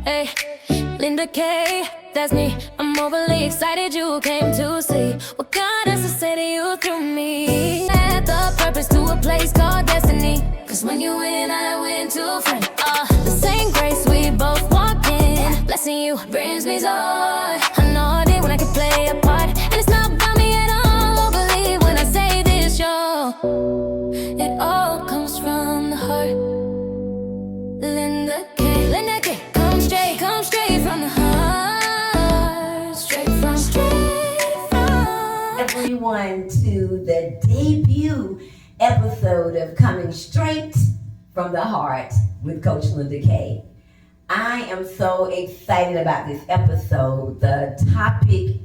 Hey, Linda K, that's me. I'm overly excited you came to see what God has to say to you through me. Had the purpose to a place called destiny. Cause when you win, I win too, friend. The same grace we both walk in. Blessing you brings me joy. I know it when I can play a part. And it's not about me at all. Believe when I say this, yo. It all comes from the heart. Linda K, come straight from the heart. Straight from. Everyone to the debut episode of Coming Straight from the Heart with Coach Linda K. I am so excited about this episode. The topic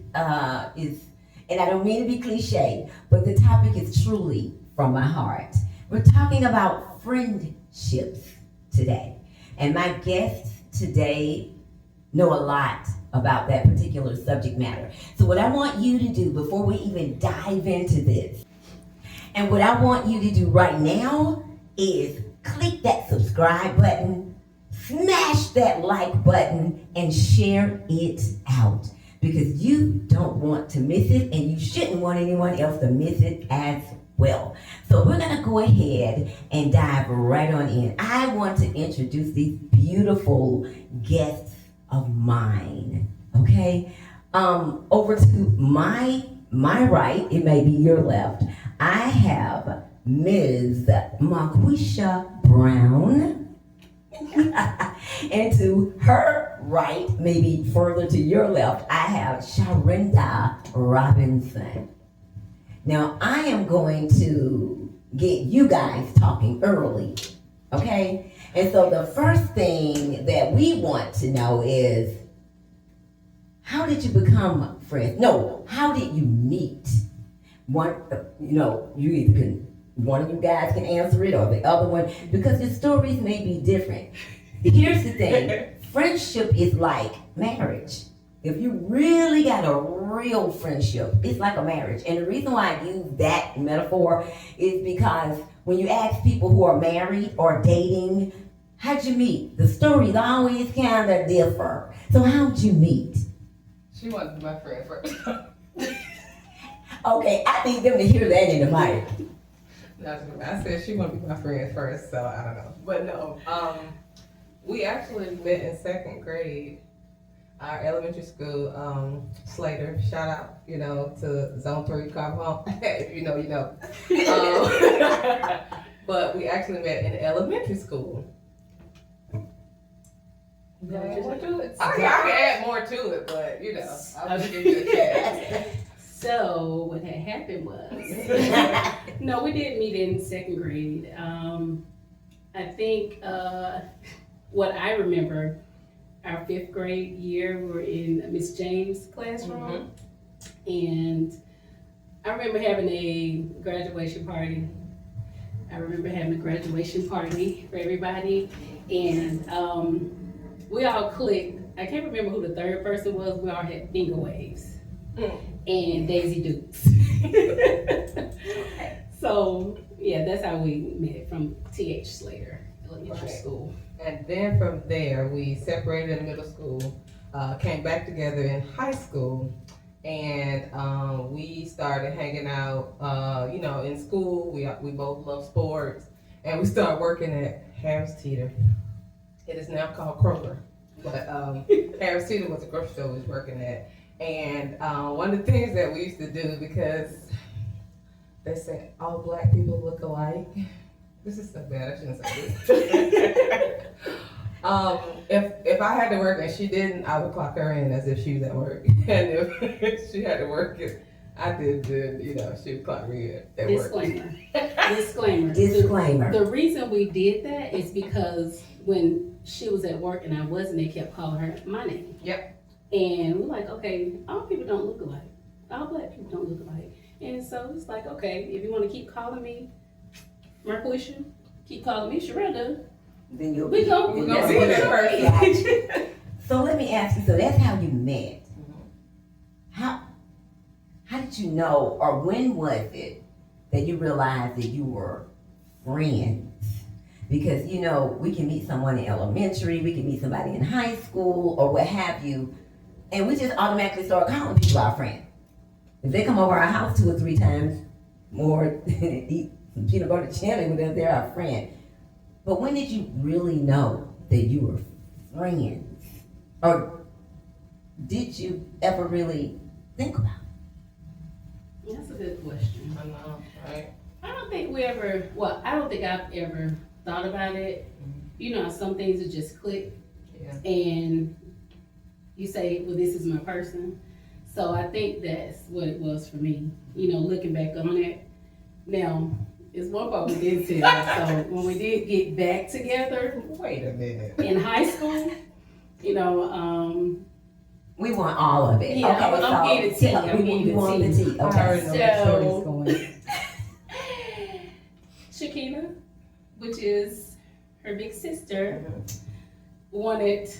is, and I don't mean to be cliche, but the topic is truly from my heart. We're talking about friendships today. And my guests today know a lot about that particular subject matter. So what I want you to do before we even dive into this, and what I want you to do right now is click that subscribe button, smash that like button, and share it out. Because you don't want to miss it, and you shouldn't want anyone else to miss it as well. So we're gonna go ahead and dive right on in. I want to introduce these beautiful guests of mine, okay? Over to my right, it may be your left, I have Ms. Marquisha Brown. And to her right, maybe further to your left, I have Sharinda Robinson. Now, I am going to get you guys talking early, okay? And so the first thing that we want to know is, how did you become friends? No, how did you meet? One, you either can, one of you guys can answer it or the other one, because the stories may be different. Here's the thing, friendship is like marriage. If you really got a real friendship, it's like a marriage. And the reason why I use that metaphor is because when you ask people who are married or dating, how'd you meet? The stories always kind of differ. So how'd you meet? She wanted to be my friend first. Okay, I need them to hear that in the mic. I said she wanted to be my friend first, so I don't know. But no, we actually met in second grade. Our elementary school, Slater, shout out, to Zone 3 Cabo. If you know, you know. But we actually met in elementary school. Yeah, more to it. I can add more to it, but I'll just give you a chance. So what had happened was, no, we didn't meet in second grade. I think what I remember, our fifth grade year, we were in Miss James' classroom, and I remember having a graduation party. For everybody, and we all clicked. I can't remember who the third person was. We all had finger waves and Daisy Dukes. So yeah, that's how we met, from T.H. Slater Elementary School. And then from there, we separated in middle school, came back together in high school, and we started hanging out, in school. We both love sports, and we started working at Harris Teeter. It is now called Kroger, but Harris Teeter was a grocery store we was working at. And one of the things that we used to do, because they said all black people look alike. This is so bad, I shouldn't say this. If I had to work and she didn't, I would clock her in as if she was at work. And if she had to work and I did, then she would clock me in at Disclaimer. work. Disclaimer. The reason we did that is because when she was at work and I wasn't, they kept calling her my name. Yep. And we're like, okay, all people don't look alike. All black people don't look alike. And so it's like, okay, if you want to keep calling me Marquisha, keep calling me Sharinda, Then you'll we're going to see that person. So let me ask you, so that's how you met. How did you know, or when was it that you realized that you were friends? Because, you know, we can meet someone in elementary, we can meet somebody in high school, or what have you, and we just automatically start calling people our friend. If they come over our house 2 or 3 times more, eat some peanut butter jelly with us, they're our friend. But when did you really know that you were friends? Or did you ever really think about it? That's a good question. I know, right? I don't think I've ever thought about it. You know, some things are just click, Yeah. and you say, well, this is my person. So I think that's what it was for me. You know, looking back on it. Now, it's one part we did tell. So when we did get back together Wait a minute. in high school, you know, We want all of it. Yeah, Okay, I'm getting the tea. tell- I'm we getting the want the tea. tea. I Okay. already know where the story's going. Shakina, which is her big sister, wanted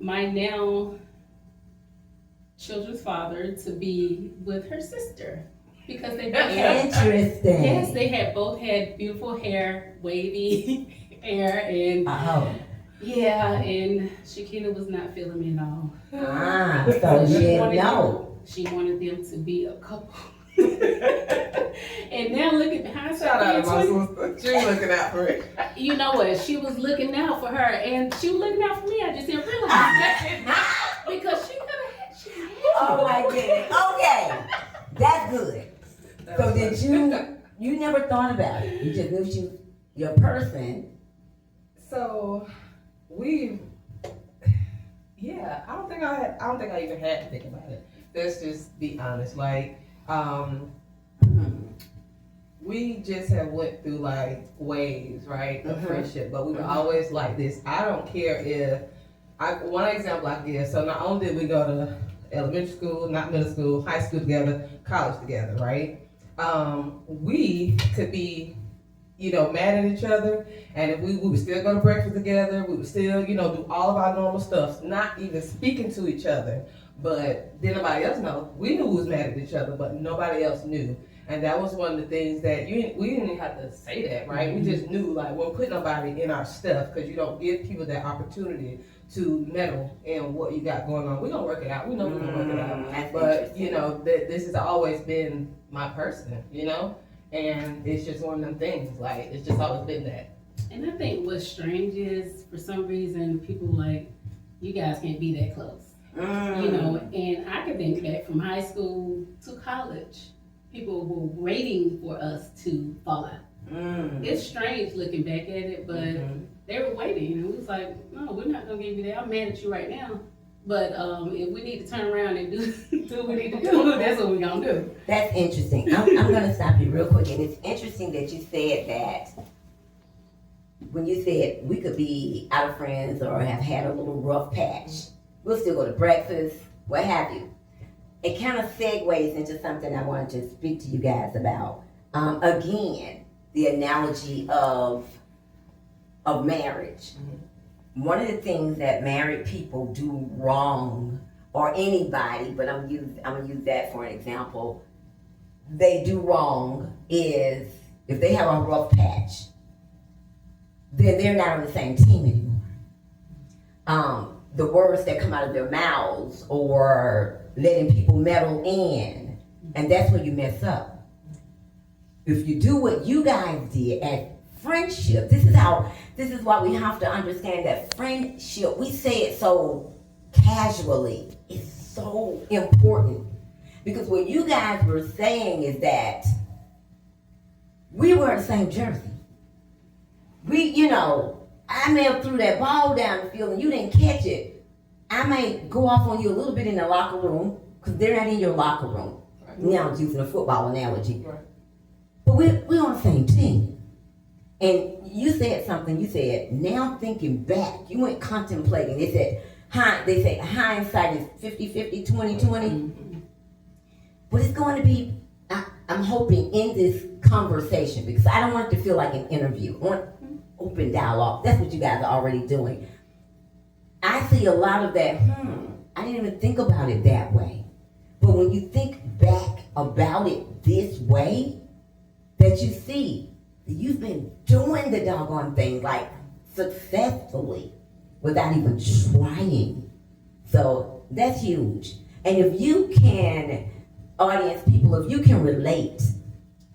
my now children's father to be with her sister because they both had, Interesting. yes, they had both had beautiful hair, wavy hair, and Oh. yeah, and Shakina was not feeling me at all. Ah, so she no. She wanted them to be a couple. And now looking behind Shout out to my her, sister. She was looking out for it. you know what? She was looking out for her, and she was looking out for me. I just didn't realize that because she could have. She had Oh my goodness. Okay. That's good. So did you never thought about it? You just knew she was your person. So yeah, I don't think I even had to think about it. Let's just be honest. Like, we just have went through like waves, right, of friendship, but we were always like this. I don't care if one example I give. So not only did we go to elementary school, not middle school, high school together, college together, right? We could be, you know, mad at each other, and if we would still go to breakfast together, we would still, you know, do all of our normal stuff, not even speaking to each other, but then nobody else know. We knew we was mad at each other, but nobody else knew. And that was one of the things that we didn't even have to say that, right? We just knew, like, we'll put nobody in our stuff, because you don't give people that opportunity to meddle in what you got going on. We're gonna work it out. We know we're gonna work it out. That's But, interesting. you know, this has always been my person, you know? And it's just one of them things, like, it's just always been that. And I think what's strange is, for some reason, people like, you guys can't be that close. You know, and I can think back from high school to college, people were waiting for us to fall out. It's strange looking back at it, but they were waiting, and we was like, no, we're not gonna give you that. I'm mad at you right now. But if we need to turn around and do what we need to do, that's what we're gonna do. That's interesting. I'm gonna stop you real quick, and it's interesting that you said that when you said we could be out of friends or have had a little rough patch. We'll still go to breakfast, what have you. It kind of segues into something I wanted to speak to you guys about. Again, the analogy of marriage. One of the things that married people do wrong, or anybody, but I'm gonna use that for an example. They do wrong is if they have a rough patch, then they're not on the same team anymore. The words that come out of their mouths or letting people meddle in, and that's where you mess up. If you do what you guys did at friendship, this is why we have to understand that friendship, we say it so casually, it's so important. Because what you guys were saying is that we were in the same jersey. I may have threw that ball down the field and you didn't catch it. I may go off on you a little bit in the locker room, because they're not in your locker room. Right. Now I'm using a football analogy. Right. But we're on the same team. And you said something, now thinking back, you went contemplating. They said hindsight is 50-50, 20-20. But it's going to be, I'm hoping, in this conversation, because I don't want it to feel like an interview. I want open dialogue. That's what you guys are already doing. I see a lot of that, I didn't even think about it that way. But when you think back about it this way, that you see You've been doing the doggone thing like successfully without even trying. So that's huge. And if you can, audience people, if you can relate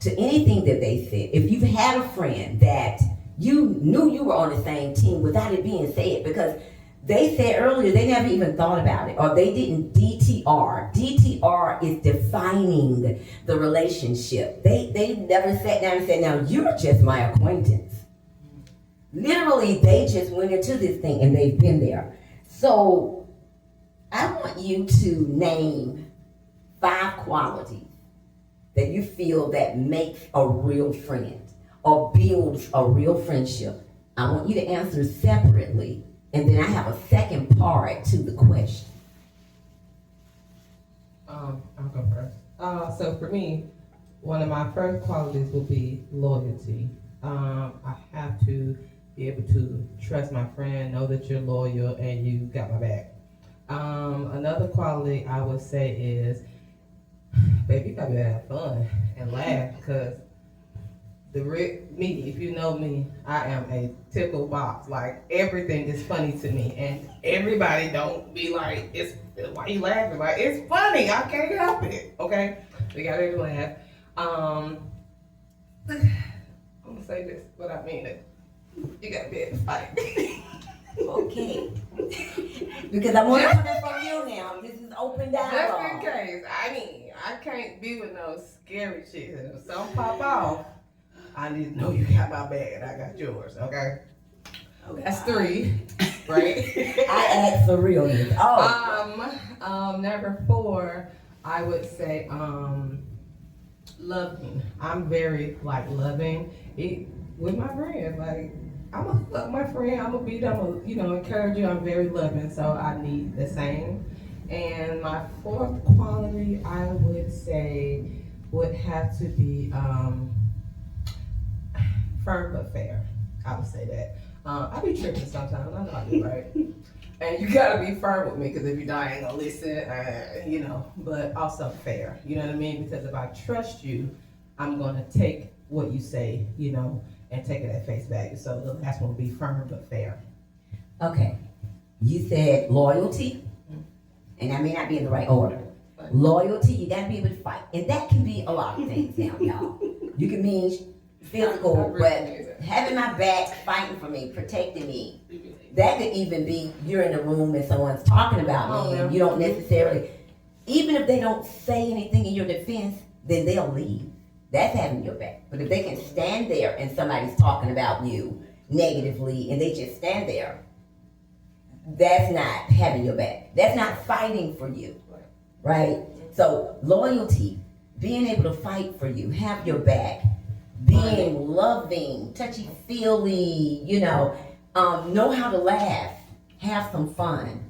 to anything that they said, if you've had a friend that you knew you were on the same team without it being said, because they said earlier they never even thought about it, or they didn't DTR. DTR is defining the relationship. They never sat down and said, now you're just my acquaintance. Literally, they just went into this thing and they've been there. So I want you to name 5 qualities that you feel that makes a real friend or builds a real friendship. I want you to answer separately, and then I have a second part to the question. I'll go first. So for me, one of my first qualities will be loyalty. I have to be able to trust my friend, know that you're loyal and you got my back. Another quality I would say is, baby, you gotta have fun and laugh, because me, if you know me, I am a tickle box. Like, everything is funny to me, and everybody don't be like, "It's why you laughing?" Like, it's funny. I can't help it. Okay, we gotta laugh. I'm gonna say this, but I mean it. You gotta be able to fight. Okay. Because I want to put it from you now. This is open dialogue. Just in case. I mean, I can't be with no scary shit. If something pop off, I need to know you got my bag and I got yours, okay? That's 3, right? I asked for realness. Number 4, I would say, loving. I'm very, loving with my friends. Like, I'm gonna love my friend, I'm gonna be there, I'm gonna, encourage you. I'm very loving, so I need the same. And my 4th quality, I would say, would have to be firm but fair. I would say that. I be tripping sometimes, I know I do, right? And you gotta be firm with me, because if you die, I ain't gonna listen, but also fair, you know what I mean? Because if I trust you, I'm gonna take what you say, and take it at face value. So the last one will be firm but fair. Okay. You said loyalty, and that may not be in the right order. Loyalty, you gotta be able to fight. And that can be a lot of things now, y'all. You can mean physical, but having my back, fighting for me, protecting me. That could even be you're in a room and someone's talking about me, and you don't necessarily, even if they don't say anything in your defense, then they'll leave. That's having your back. But if they can stand there and somebody's talking about you negatively and they just stand there, that's not having your back. That's not fighting for you, right? So loyalty, being able to fight for you, have your back, being loving, touchy-feely, know how to laugh, have some fun.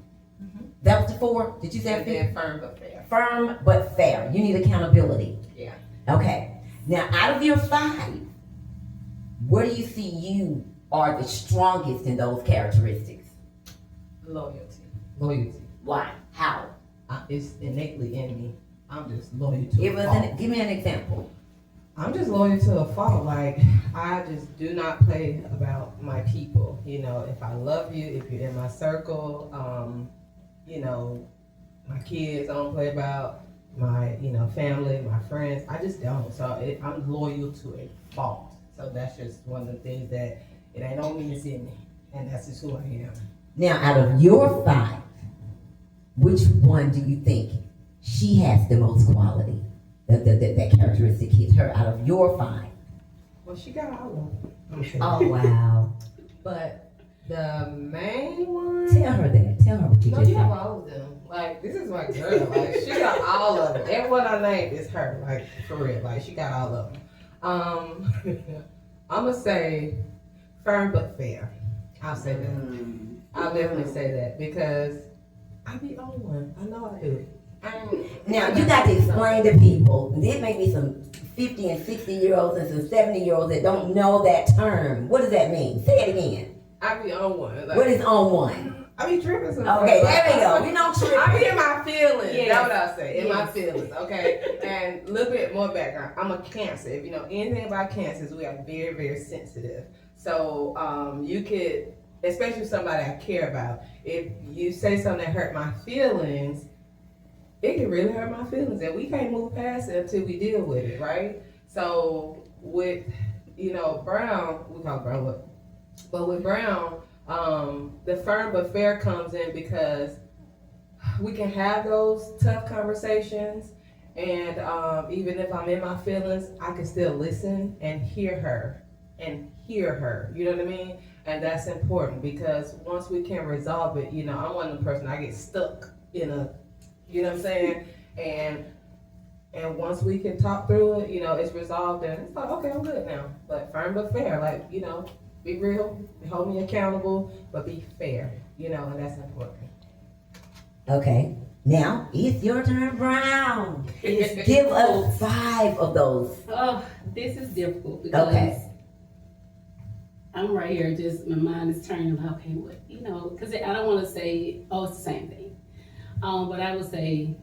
That was the 4? Did you say that? Firm but fair. Firm but fair. You need accountability. Yeah. Okay. Now, out of your 5, where do you see you are the strongest in those characteristics? Loyalty. Why? How? It's innately in me. I'm just loyal to a fault. Give me an example. I'm just loyal to a fault. Like, I just do not play about my people. If I love you, if you're in my circle, my kids I don't play about. My, family, my friends, I just don't. So I'm loyal to a fault. So that's just one of the things that it ain't on me, it's in me. And that's just who I am. Now, out of your 5, which one do you think she has the most quality? That characteristic hits her out of your 5? Well, she got all of them. Oh, wow. But the main one... Tell her that. Tell her what you No, just you said. have all of them. Like, this is my girl. Like, she got all of them. Everyone I named is her. Like, for real. Like, she got all of them. I'm going to say firm but fair. I'll say that. I'll definitely say that, because I be on one. I know I do. Now, you got to explain to people. There may be some 50 and 60-year-olds and some 70-year-olds that don't know that term. What does that mean? Say it again. I be on one. Like, What is on one? I be tripping sometimes. Okay, there we go. We don't trip. I be in my feelings. Yes. That's what I say. In my Yes. feelings, okay? And a little bit more background. I'm a Cancer. If you know anything about Cancers, we are very, very sensitive. So you could, especially somebody I care about, if you say something that hurt my feelings, it can really hurt my feelings. And we can't move past it until we deal with it, right? So with, Brown, we call Brown what? But with Brown, the firm but fair comes in because we can have those tough conversations, and even if I'm in my feelings, I can still listen and hear her. You know what I mean? And that's important because once we can resolve it, I'm one of the person I get stuck in a, you know what I'm saying? And once we can talk through it, it's resolved and it's like, okay, I'm good now. But firm but fair, like, be real, hold me accountable, but be fair, and that's important. Okay, now it's your turn, Brown. Give us 5 of those. Oh, this is difficult because Okay. I'm right here, just my mind is turning, okay, what, because I don't want to say, oh, it's the same thing. But I would say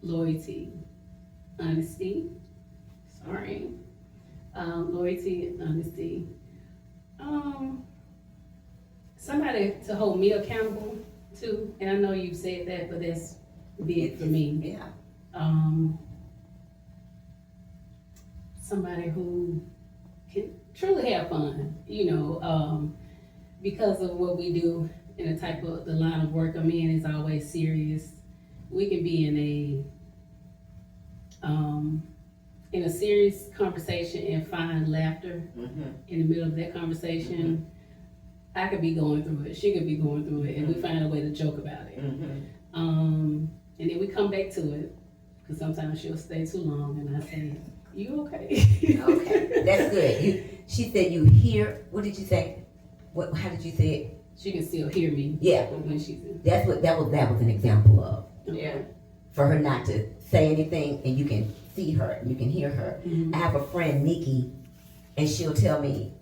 loyalty, honesty, loyalty, honesty. Somebody to hold me accountable too, and I know you've said that, but that's big for me. Yeah. Somebody who can truly have fun, because of what we do and the line of work I'm in is always serious. We can be in a serious conversation and find laughter in the middle of that conversation. I could be going through it, she could be going through it, and we find a way to joke about it. And then we come back to it, because sometimes she'll stay too long, and I say, "You okay?" Okay, that's good. She said you hear. What did you say? How did you say it? She can still hear me. Yeah. When she's in. That was an example of. Yeah. For her not to say anything, and you can see her, you can hear her. I have a friend, Nikki, and she'll tell me,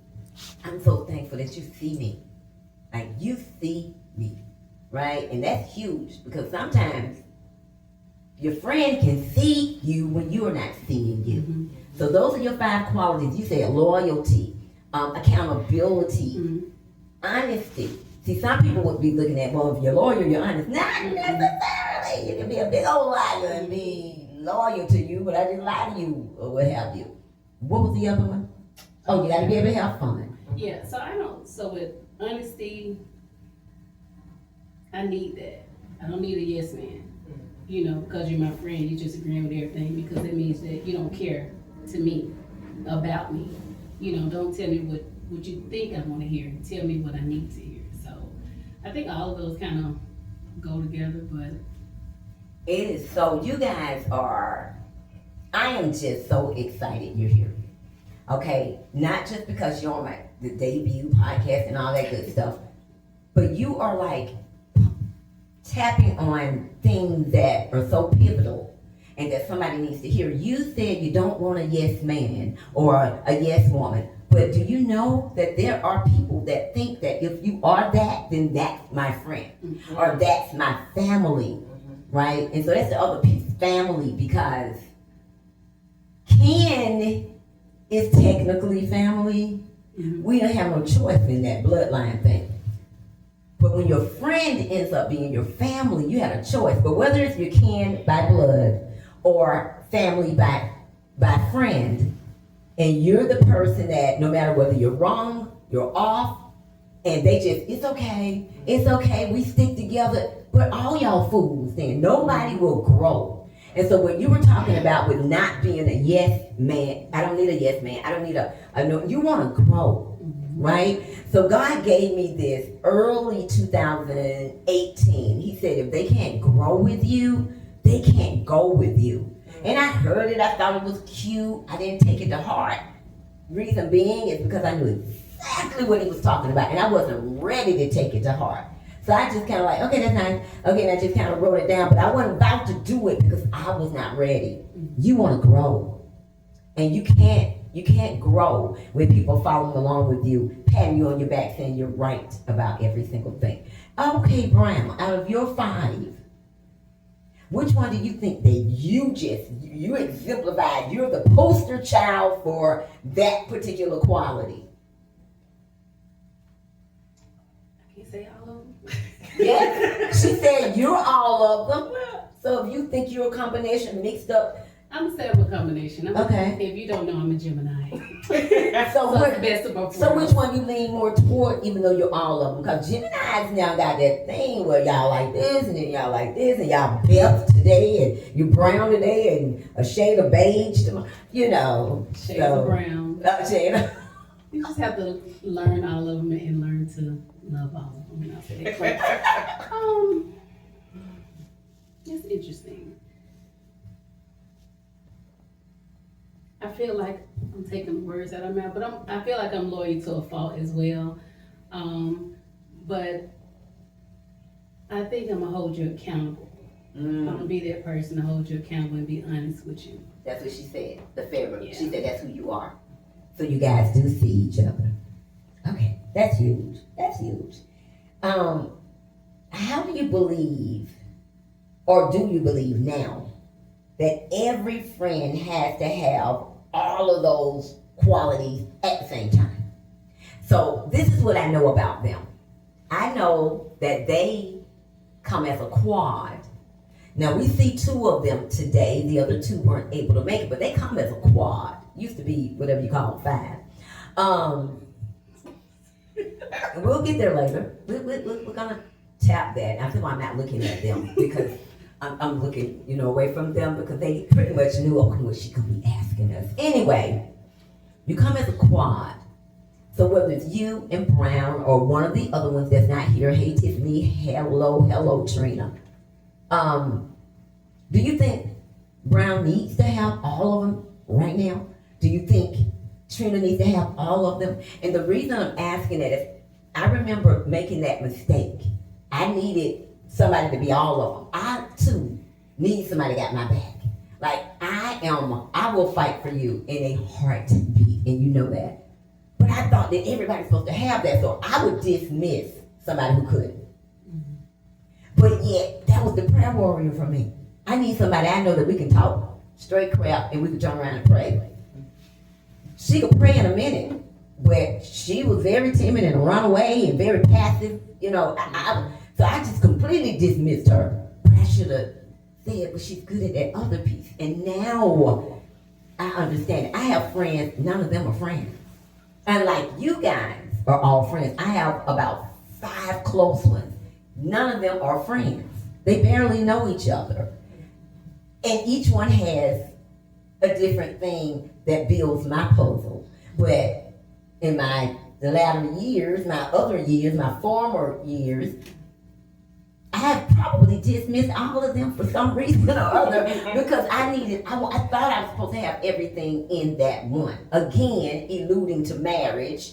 "I'm so thankful that you see me. Like, you see me," right? And that's huge, because sometimes your friend can see you when you're not seeing you. So those are your 5 qualities. You said loyalty, accountability, honesty. See, some people would be looking at, well, if you're loyal, you're honest. Not necessarily. You can be a big old liar and be loyal to you, but I didn't lie to you, or what have you. What was the other one? Oh, you gotta be able to have fun. Yeah, so with honesty, I need that. I don't need a yes man. Because you're my friend, you just agreeing with everything, because it means that you don't care to me about me. Don't tell me what you think I want to hear. Tell me what I need to hear. So I think all of those kind of go together, but It is so, you guys I am just so excited you're here. Okay, not just because you're on the debut podcast and all that good stuff, but you are like tapping on things that are so pivotal and that somebody needs to hear. You said you don't want a yes man or a yes woman, but do you know that there are people that think that if you are that, then that's my friend or that's my family, right? And so that's the other piece, family, because kin is technically family. We don't have no choice in that bloodline thing. But when your friend ends up being your family, you have a choice. But whether it's your kin by blood or family by friend, and you're the person that no matter whether you're wrong, you're off, and they just, it's okay, we stick together. But all y'all fools then, nobody will grow. And so what you were talking about with not being a yes man, I don't need a yes man, I don't need a no, you want to grow, right? So God gave me this early 2018. He said if they can't grow with you, they can't go with you. And I heard it, I thought it was cute, I didn't take it to heart. Reason being is because I knew exactly what he was talking about, and I wasn't ready to take it to heart. So I just kind of like, okay, that's nice. Okay, and I just kind of wrote it down, but I wasn't about to do it because I was not ready. You want to grow, and you can't grow with people following along with you, patting you on your back, saying you're right about every single thing. Okay, Brown, out of your 5, which one do you think that you exemplified? You're the poster child for that particular quality. I can't say all of them. Yes, she said you're all of them. So if you think you're a combination mixed up, I'm gonna say I'm a combination. Okay. If you don't know, I'm a Gemini. so So what, it's best of both so worlds. which one you lean more toward, even though you're all of them? Because Gemini's now got that thing where y'all like this, and then y'all like this, and y'all buff today, and you brown today, and a shade of beige tomorrow, you know. Shades of brown. Shade. You just have to learn all of them and learn to love all of them. And I'll say that quick. It's interesting. I feel like I'm taking words out of my mouth, but I feel like I'm loyal to a fault as well. But I think I'm gonna hold you accountable. I'm gonna be that person to hold you accountable and be honest with you. That's what she said. The favorite. Yeah. She said that's who you are. So you guys do see each other. Okay, that's huge. That's huge. How do you believe, or do you believe now, that every friend has to have all of those qualities at the same time? So this is what I know about them. I know that they come as a quad. Now we see 2 of them today. The other 2 weren't able to make it, but they come as a quad. Used to be whatever you call them, 5. We'll get there later. We're gonna tap that. I feel I'm not looking at them because I'm looking, away from them because they pretty much knew what she could be asking us. Anyway, you come as a quad. So whether it's you and Brown or one of the other ones that's not here, hey Tiffany, hello Trina. Do you think Brown needs to have all of them right now? Do you think Trina needs to have all of them? And the reason I'm asking that is I remember making that mistake. I needed somebody to be all of them. I too need somebody got my back. Like I will fight for you in a heartbeat, and you know that. But I thought that everybody's supposed to have that, so I would dismiss somebody who couldn't. But yet, that was the prayer warrior for me. I need somebody I know that we can talk straight crap and we can turn around and pray. She could pray in a minute, but she was very timid and run away and very passive, so I just completely dismissed her. But I should have said, but she's good at that other piece. And now I understand it. I have friends, none of them are friends. And like you guys are all friends. I have about 5 close ones. None of them are friends. They barely know each other. And each one has a different thing that builds my puzzle. But in the latter years, my other years, my former years, I have probably dismissed all of them for some reason or other because I thought I was supposed to have everything in that one. Again, alluding to marriage.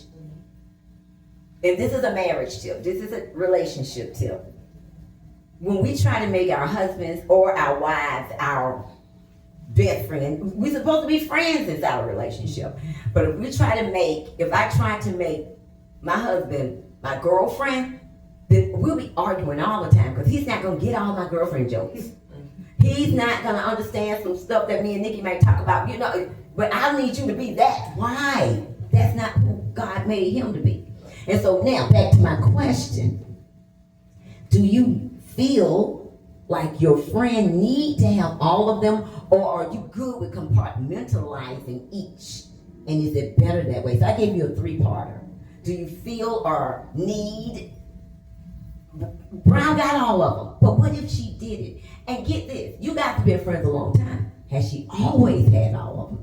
And this is a marriage tip. This is a relationship tip. When we try to make our husbands or our wives our best friend, we're supposed to be friends inside a relationship. But if I try to make my husband my girlfriend, then we'll be arguing all the time because he's not going to get all my girlfriend jokes. He's not going to understand some stuff that me and Nikki might talk about, but I need you to be that. Why? That's not who God made him to be. And so now, back to my question. Do you feel like your friend need to have all of them, or are you good with compartmentalizing each? And is it better that way? So I gave you a 3-parter. Do you feel or need? Brown got all of them, but what if she did it? And get this, you guys have been friends a long time. Has she always had all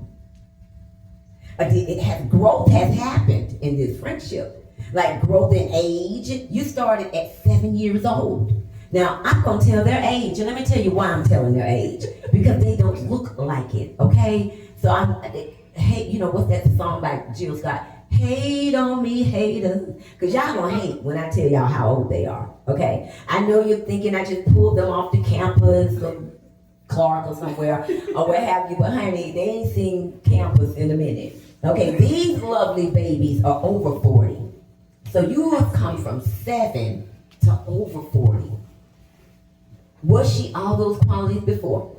of them? Growth has happened in this friendship. Like growth in age. You started at 7 years old. Now, I'm going to tell their age, and let me tell you why I'm telling their age. Because they don't look like it, okay? So what's that song by Jill Scott? Hate on me, haters. Because y'all going to hate when I tell y'all how old they are, okay? I know you're thinking I just pulled them off the campus of Clark or somewhere, or what have you, but honey, they ain't seen campus in a minute. Okay, these lovely babies are over 40. So you have come from 7 to over 40. Was she all those qualities before?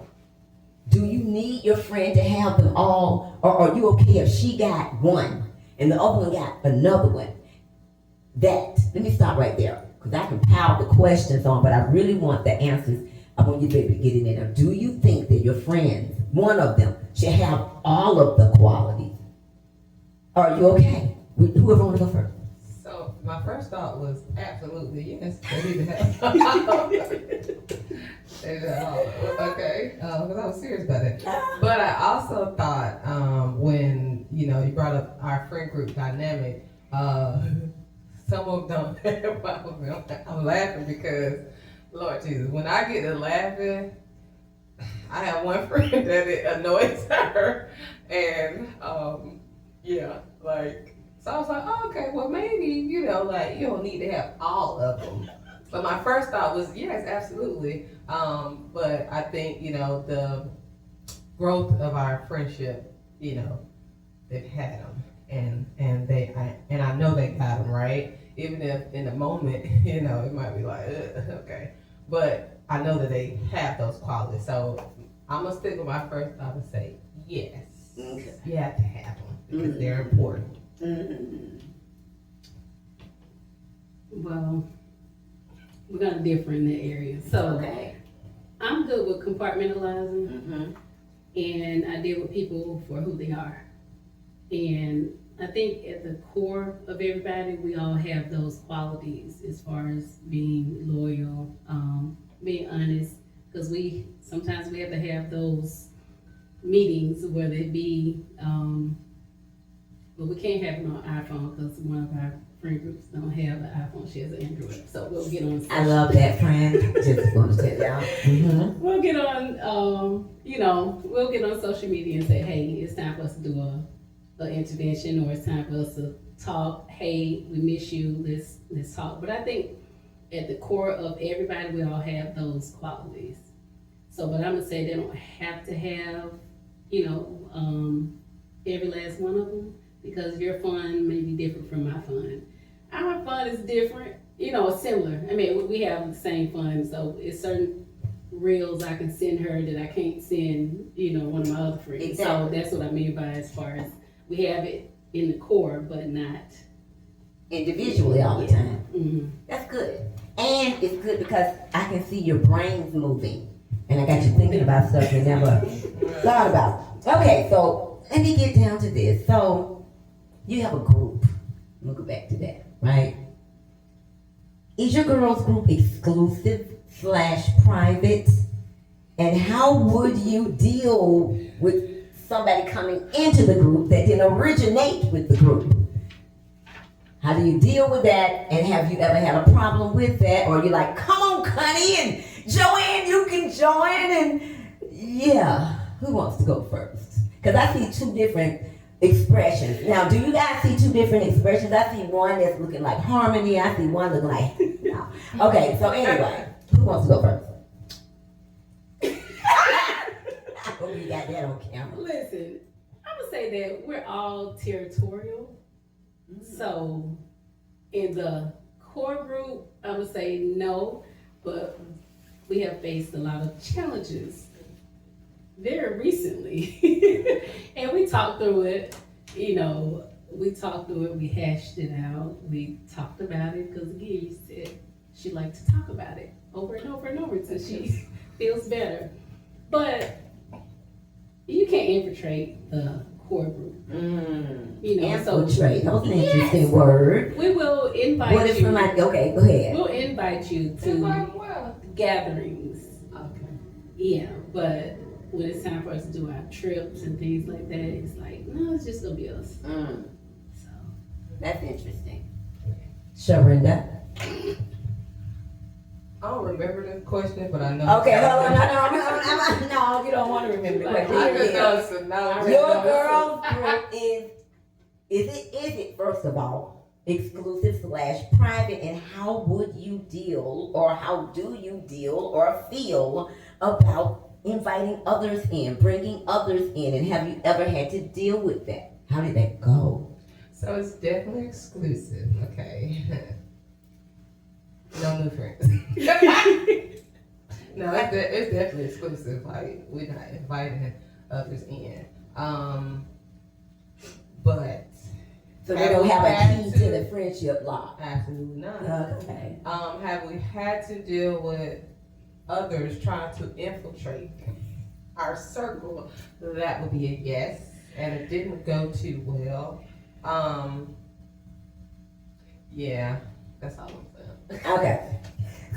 Do you need your friend to have them all, or are you okay if she got one and the other one got another one? Let me stop right there, because I can pile the questions on, but I really want the answers. I want you to be able to get in there. Do you think that your friends, one of them, should have all of the qualities? Are you okay? Whoever want to go first. So my first thought was absolutely yes. They need to have. Okay, because I was serious about it. But I also thought when you brought up our friend group dynamic, some of them have problems. I'm laughing because, Lord Jesus, when I get to laughing, I have one friend that it annoys her, and so I was like, oh, okay, well maybe you don't need to have all of them. But my first thought was yes, absolutely. But I think the growth of our friendship, they've had them, and I know they got them right. Even if in the moment, it might be like, okay, but I know that they have those qualities. So I'm gonna stick with my first thought and say yes. Okay. You have to have them because they're important. Mm-hmm. Well, we're gonna differ in that area. So Okay. I'm good with compartmentalizing, Mm-hmm. and I deal with people for who they are. And I think at the core of everybody, we all have those qualities as far as being loyal, being honest, because sometimes we have to have those meetings, whether it be, but we can't have it on iPhone because one of our friend groups don't have an iPhone, she has an Android, so we'll get on. I love that, friend. Just want to tell y'all. Mm-hmm. We'll get on, we'll get on social media and say, hey, it's time for us to do an intervention, or it's time for us to talk. Hey, we miss you. Let's talk. But I think at the core of everybody, we all have those qualities. So, but I'm gonna say they don't have to have, every last one of them, because your fun may be different from my fun. Our fun is different, similar. I mean, we have the same fun, so it's certain reels I can send her that I can't send, one of my other friends. Exactly. So that's what I mean by as far as we have it in the core, but not Individually all the time. Mm-hmm. That's good. And it's good because I can see your brains moving. And I got you thinking about stuff you never thought about. Okay, so let me get down to this. So you have a group. We'll go back to that, right? Is your girls group exclusive/private? And how would you deal with somebody coming into the group that didn't originate with the group? How do you deal with that? And have you ever had a problem with that? Or you're like, come on, Connie and Joanne, you can join. And yeah, who wants to go first? Because I see two different expressions. Now, do you guys see two different expressions? I see one that's looking like harmony. I see one looking like, no. Okay, so anyway, who wants to go first? I hope you got that on camera. Listen, I'm gonna say that we're all territorial. So in the core group, I would say no, but we have faced a lot of challenges very recently. And we talked through it, we hashed it out, we talked about it, because again, you said she liked to talk about it over and over and over until she feels better. But you can't infiltrate the core group. Infiltrate. That was an interesting word. We will invite What if you. somebody, okay, go ahead. We'll invite you to gatherings. Okay. Yeah, but when it's time for us to do our trips and things like that, it's like, no, it's just gonna be us. So That's interesting. Sharinda. I don't remember the question, but I know. Okay, hold on. No, you don't want to remember the I question. just know it's a no. Your girls group is it first of all exclusive/private, and how would you deal, or how do you deal or feel about inviting others in, bringing others in, and have you ever had to deal with that? How did that go? So it's definitely exclusive, okay? No new friends. No, it's definitely exclusive. Like, we're not inviting others in. But So they don't have a key to the friendship lock? absolutely not. Okay. Have we had to deal with others trying to infiltrate our circle? That would be a yes, and it didn't go too well. Yeah, that's all I'm saying. Okay.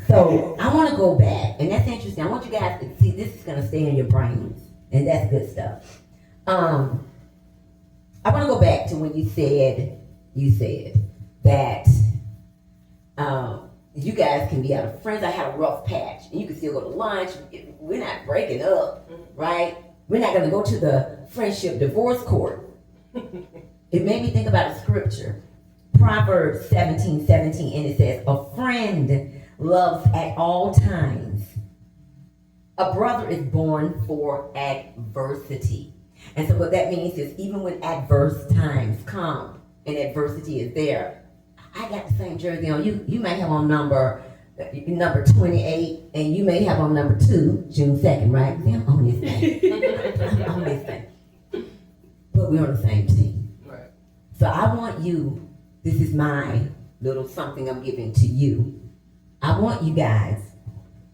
So I want to go back, and that's interesting. I want you guys to see this is going to stay in your brains, and that's good stuff. I want to go back to when you said that you guys can be out of friends. I had a rough patch, and you can still go to lunch. We're not breaking up, right? We're not going to go to the friendship divorce court. It made me think about a scripture, Proverbs 17:17, and it says, "A friend loves at all times. A brother is born for adversity." And so what that means is even when adverse times come and adversity is there, I got the same jersey on. You may have on number 28, and you may have on number 2, June 2nd, right? See, I'm on this thing. I'm on this thing. But we're on the same team. Right. So I want you, this is my little something I'm giving to you. I want you guys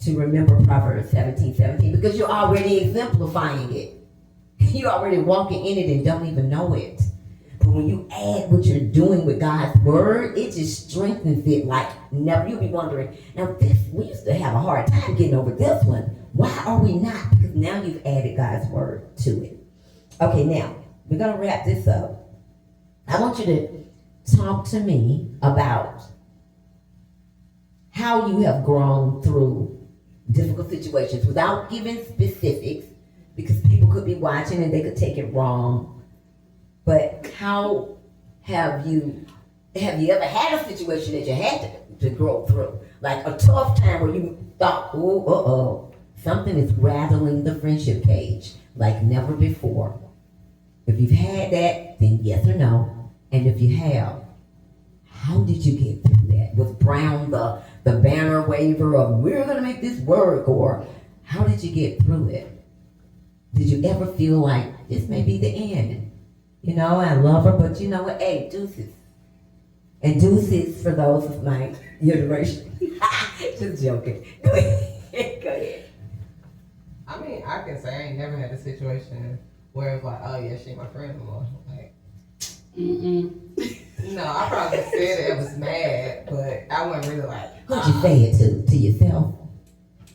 to remember Proverbs 17:17 because you're already exemplifying it. You're already walking in it and don't even know it. But when you add what you're doing with God's word, it just strengthens it like never. You'll be wondering, now we used to have a hard time getting over this one. Why are we not? Because now you've added God's word to it. Okay, now we're going to wrap this up. I want you to talk to me about how you have grown through difficult situations without giving specifics, because people could be watching and they could take it wrong. But how have you ever had a situation that you had to grow through? Like a tough time where you thought, something is rattling the friendship cage like never before. If you've had that, then yes or no. And if you have, how did you get through that? Was Brown the banner waver of we're gonna make this work, or how did you get through it? Did you ever feel like this may be the end? You know, I love her, but you know what? Hey, deuces. And deuces for those of my generation. Just joking. Go ahead. Go ahead. I mean, I can say I ain't never had a situation where it's like, oh yeah, she my friend no more. Like, no, I probably said it was mad, but I wasn't really like. Who'd you say it to yourself?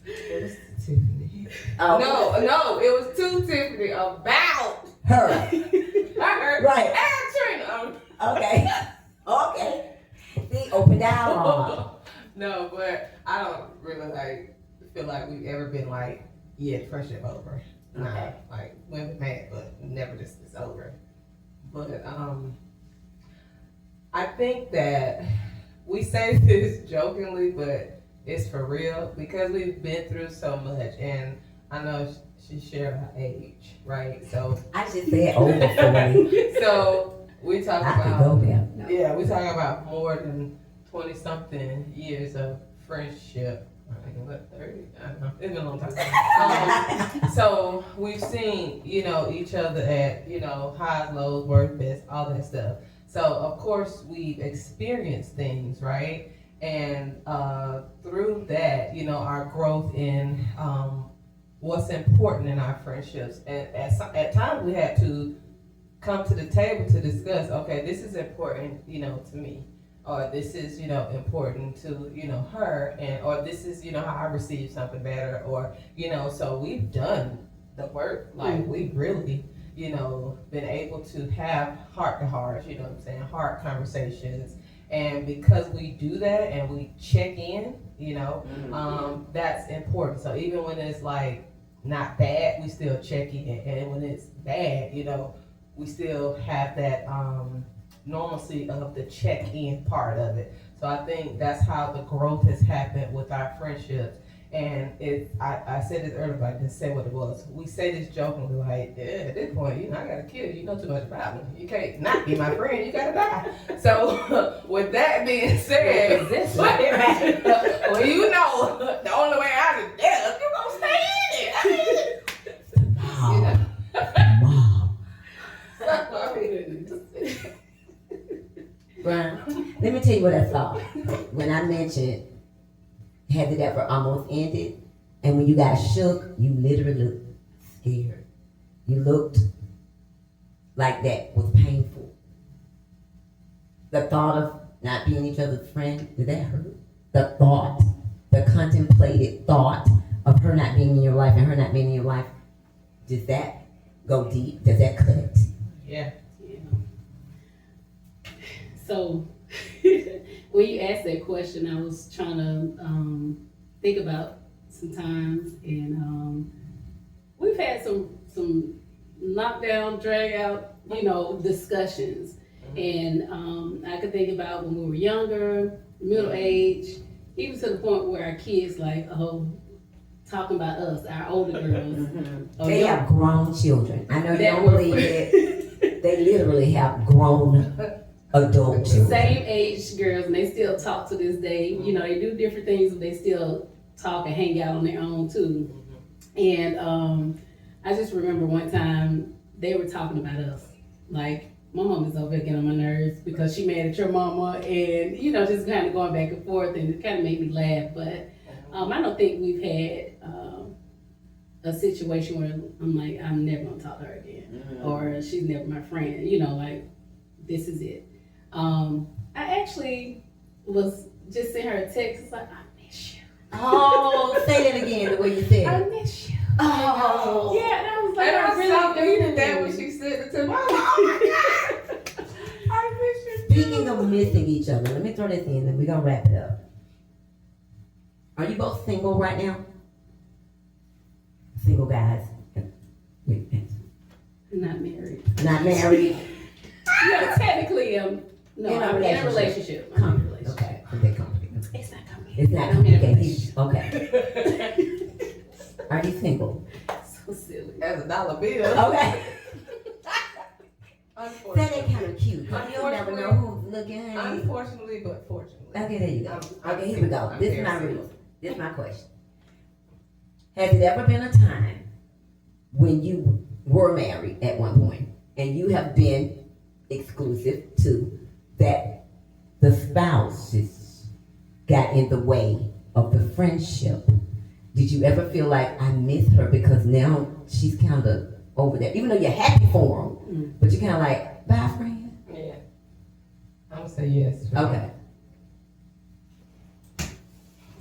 It was to Tiffany. Oh. No, it was to Tiffany about Her. her. Right. And Trina. Okay. Okay. See, open dialogue. No, but I don't really feel like we've ever been like, yeah, the friendship over. No, Okay. like we're mad, but never just it's over. But I think that we say this jokingly, but it's for real because we've been through so much, and I know she shared her age, right? So I just said over for me. so we talk I could about go there. No. yeah, we talking about more than 20-something years of friendship. I think what 30? I don't know. It's been a long time. So we've seen, each other at, highs, lows, worst, best, all that stuff. So of course we've experienced things, right? And through that, our growth in what's important in our friendships. And at times we had to come to the table to discuss, okay, this is important, to me. Or this is, important to, her, or this is, how I receive something better, or, so we've done the work, like we've really, been able to have heart to heart, heart conversations, and because we do that and we check in, that's important. So even when it's like not bad, we still check in, and when it's bad, we still have that, normalcy of the check-in part of it. So I think that's how the growth has happened with our friendships. And I said this earlier, but I didn't say what it was. We say this jokingly, like, yeah, at this point, I gotta kill you. You know too much about me. You can't not be my friend. You gotta die. So, with that being said, well, you know, the only way out is death. You gonna stay in it. You know? Mom. So, Brian, let me tell you what I thought when I mentioned had it ever almost ended, and when you got shook, you literally looked scared. You looked like that was painful. The thought of not being each other's friend, did that hurt? The thought, the contemplated thought of her not being in your life and her not being in your life, does that go deep? Does that cut? yeah. So, when you asked that question, I was trying to think about some times, and we've had some knockdown, drag out, discussions, and I could think about when we were younger, middle age, even to the point where our kids talking about us, our older girls. They have grown children. I know you don't believe it. They literally have grown adult children. Same age girls, and they still talk to this day. They do different things, but they still talk and hang out on their own too. And I just remember one time they were talking about us. Like, my mom is over here getting on my nerves because she mad at your mama, and just kind of going back and forth, and it kind of made me laugh. But I don't think we've had a situation where I'm like, I'm never gonna talk to her again, or she's never my friend. Like, this is it. I actually was just sending her a text. It's like, I miss you. Oh, say that again the way you said I it. miss you. Oh. Yeah, and I was like, And I saw really you that when she said it to me. Oh my God. I miss you. Speaking of missing each other, let me throw this in and we're gonna wrap it up. Are you both single right now? Single guys. Not married. Not married. Yeah, technically, no, In a I'm in a relationship. I'm in a relationship. Okay, okay, complicated. It's not complicated. It's not I'm in a complicated. relationship. Okay. Are you single? So silly. As a dollar bill. Okay. That Unfortunately. ain't kind of cute. You never know who's looking. Unfortunately, but fortunately. Okay, there you go. I'm Okay, here we go. single. I'm This is very my single. reason. This is my question. Has it ever been a time when you were married at one point and you have been exclusive to that the spouses got in the way of the friendship? Did you ever feel like, I miss her because now she's kind of over there, even though you're happy for them, but you're kind of like, bye, friend? Yeah. I'm gonna say yes. Okay.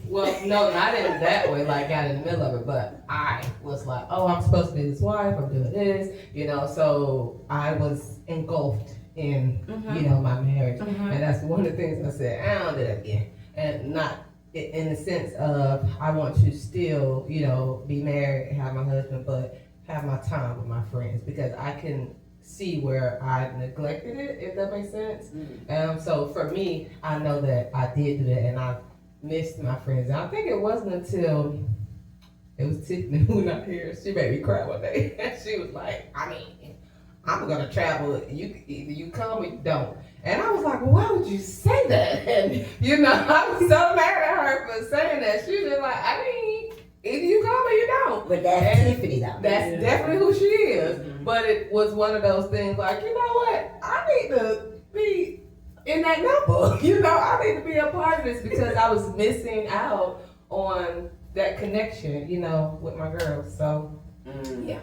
Well, no, not in that way, like got in the middle of it, but I was like, oh, I'm supposed to be this wife, I'm doing this, so I was engulfed in, my marriage. And that's one of the things I said, I don't do that again. And not in the sense of, I want to still, be married, have my husband, but have my time with my friends, because I can see where I neglected it, if that makes sense. So for me, I know that I did do that, and I missed my friends. And I think it wasn't until it was Tiffany who not here. She made me cry one day. And she was like, I'm gonna travel. Either you come or you don't. And I was like, well, why would you say that? And I was so mad at her for saying that. She was like, either you come or you don't. But that's Tiffany though. That's definitely who she is. But it was one of those things like, you know what? I need to be in that number. I need to be a part of this, because I was missing out on that connection, with my girls. So, yeah.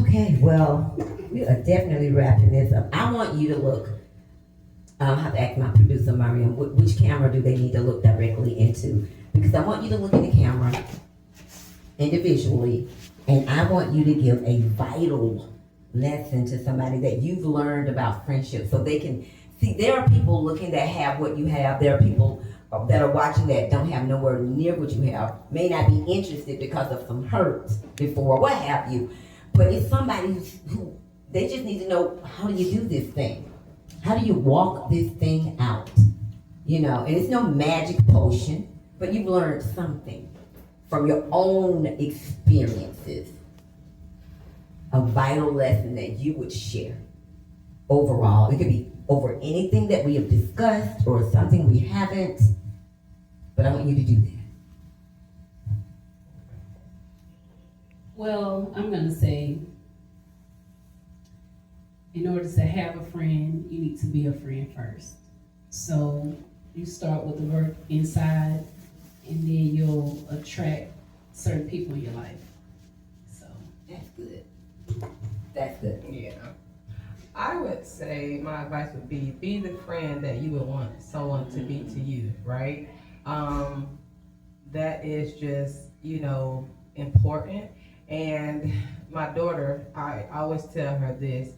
Okay, well, we are definitely wrapping this up. I want you to look. I'll have to ask my producer, Mariam, which camera do they need to look directly into? Because I want you to look in the camera individually, and I want you to give a vital lesson to somebody that you've learned about friendship, so they can see. There are people looking that have what you have. There are people that are watching that don't have nowhere near what you have, may not be interested because of some hurt before, what have you. But it's somebody who they just need to know, how do you do this thing? How do you walk this thing out? And it's no magic potion, but you've learned something. from your own experiences, a vital lesson that you would share overall. It could be over anything that we have discussed or something we haven't, but I want you to do that. Well, I'm gonna say, in order to have a friend, you need to be a friend first. So you start with the work inside, and then you'll attract certain people in your life. So That's good. That's good. Yeah. I would say my advice would be the friend that you would want someone to be to you, right? That is just, important. And my daughter, I always tell her this.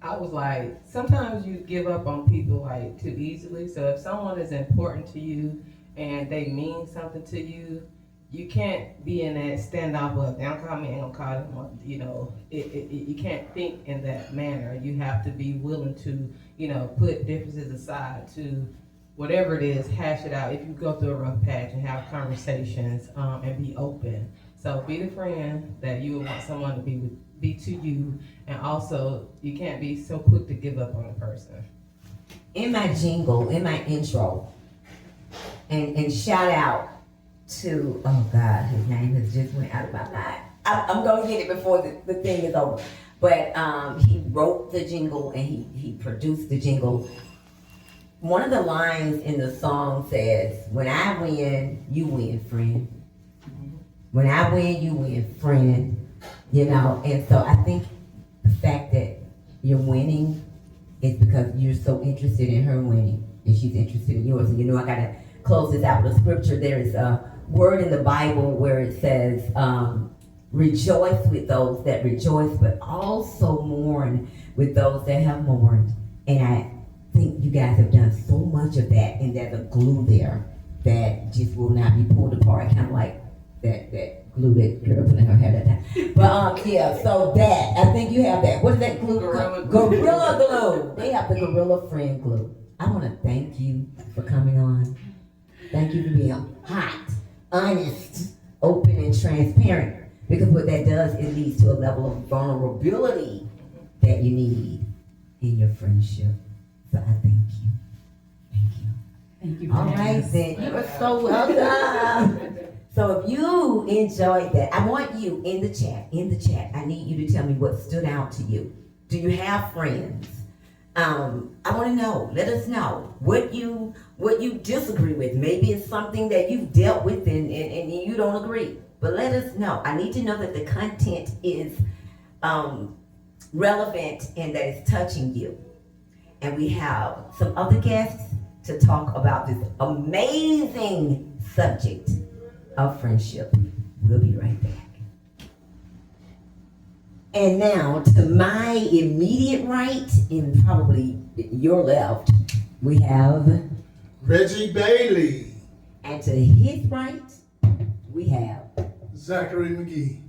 I was like, sometimes you give up on people like too easily. So if someone is important to you and they mean something to you, you can't be in that standoff of, they don't call me, ain't gonna call them, you can't think in that manner. You have to be willing to, put differences aside to whatever it is, hash it out. If you go through a rough patch and have conversations and be open. So be the friend that you would want someone to be to you, and also you can't be so quick to give up on a person. In my jingle, in my intro, and shout out to, oh God, his name has just went out of my mind. I'm gonna get it before the thing is over. But he wrote the jingle and he produced the jingle. One of the lines in the song says, "When I win, you win, friend. When I win, you win, friend." And so I think the fact that you're winning is because you're so interested in her winning, and she's interested in yours. And I gotta close this out with a scripture. There is a word in the Bible where it says, rejoice with those that rejoice, but also mourn with those that have mourned. And I think you guys have done so much of that, and there's a glue there that just will not be pulled apart, kind of like that glue that girl put in her hair that time. But so that, I think you have that. What is that glue? Gorilla glue. Gorilla glue. They have the Gorilla Friend glue. I want to thank you for coming on. Thank you for being hot, honest, open, and transparent. Because what that does, it leads to a level of vulnerability that you need in your friendship. So I thank you. Thank you. thank you. All right, then. You are so welcome. So if you enjoyed that, I want you in the chat, I need you to tell me what stood out to you. Do you have friends? I want to know. Let us know what you disagree with. Maybe it's something that you've dealt with and you don't agree. But let us know. I need to know that the content is relevant and that it's touching you. And we have some other guests to talk about this amazing subject of friendship. We'll be right back. And now, to my immediate right, and probably your left, we have Reggie Bailey, and to his right, we have Zachary McGee.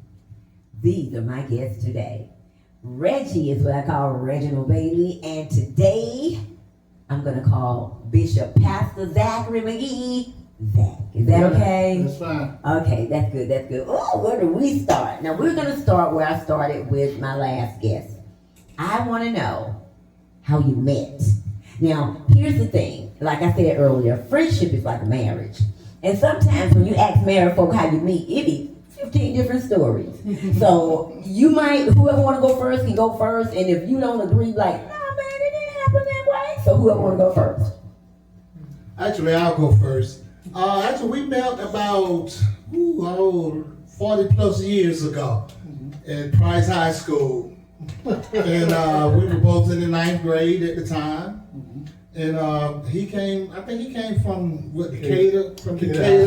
These are my guests today. Reggie is what I call Reginald Bailey, and today I'm going to call Bishop Pastor Zachary McGee Zach. Is that okay? That's fine. Okay, that's good, that's good. Oh, where do we start? Now, we're going to start where I started with my last guest. I want to know how you met. Now, here's the thing. Like I said earlier, friendship is like a marriage. And sometimes when you ask married folk how you meet, it be 15 different stories. So you might, whoever want to go first can go first. And if you don't agree, like, no, man, it didn't happen that way. So whoever want to go first. Actually, I'll go first. We met about 40 plus years ago at Price High School. And we were both in the 9th grade at the time. And he came from Decatur,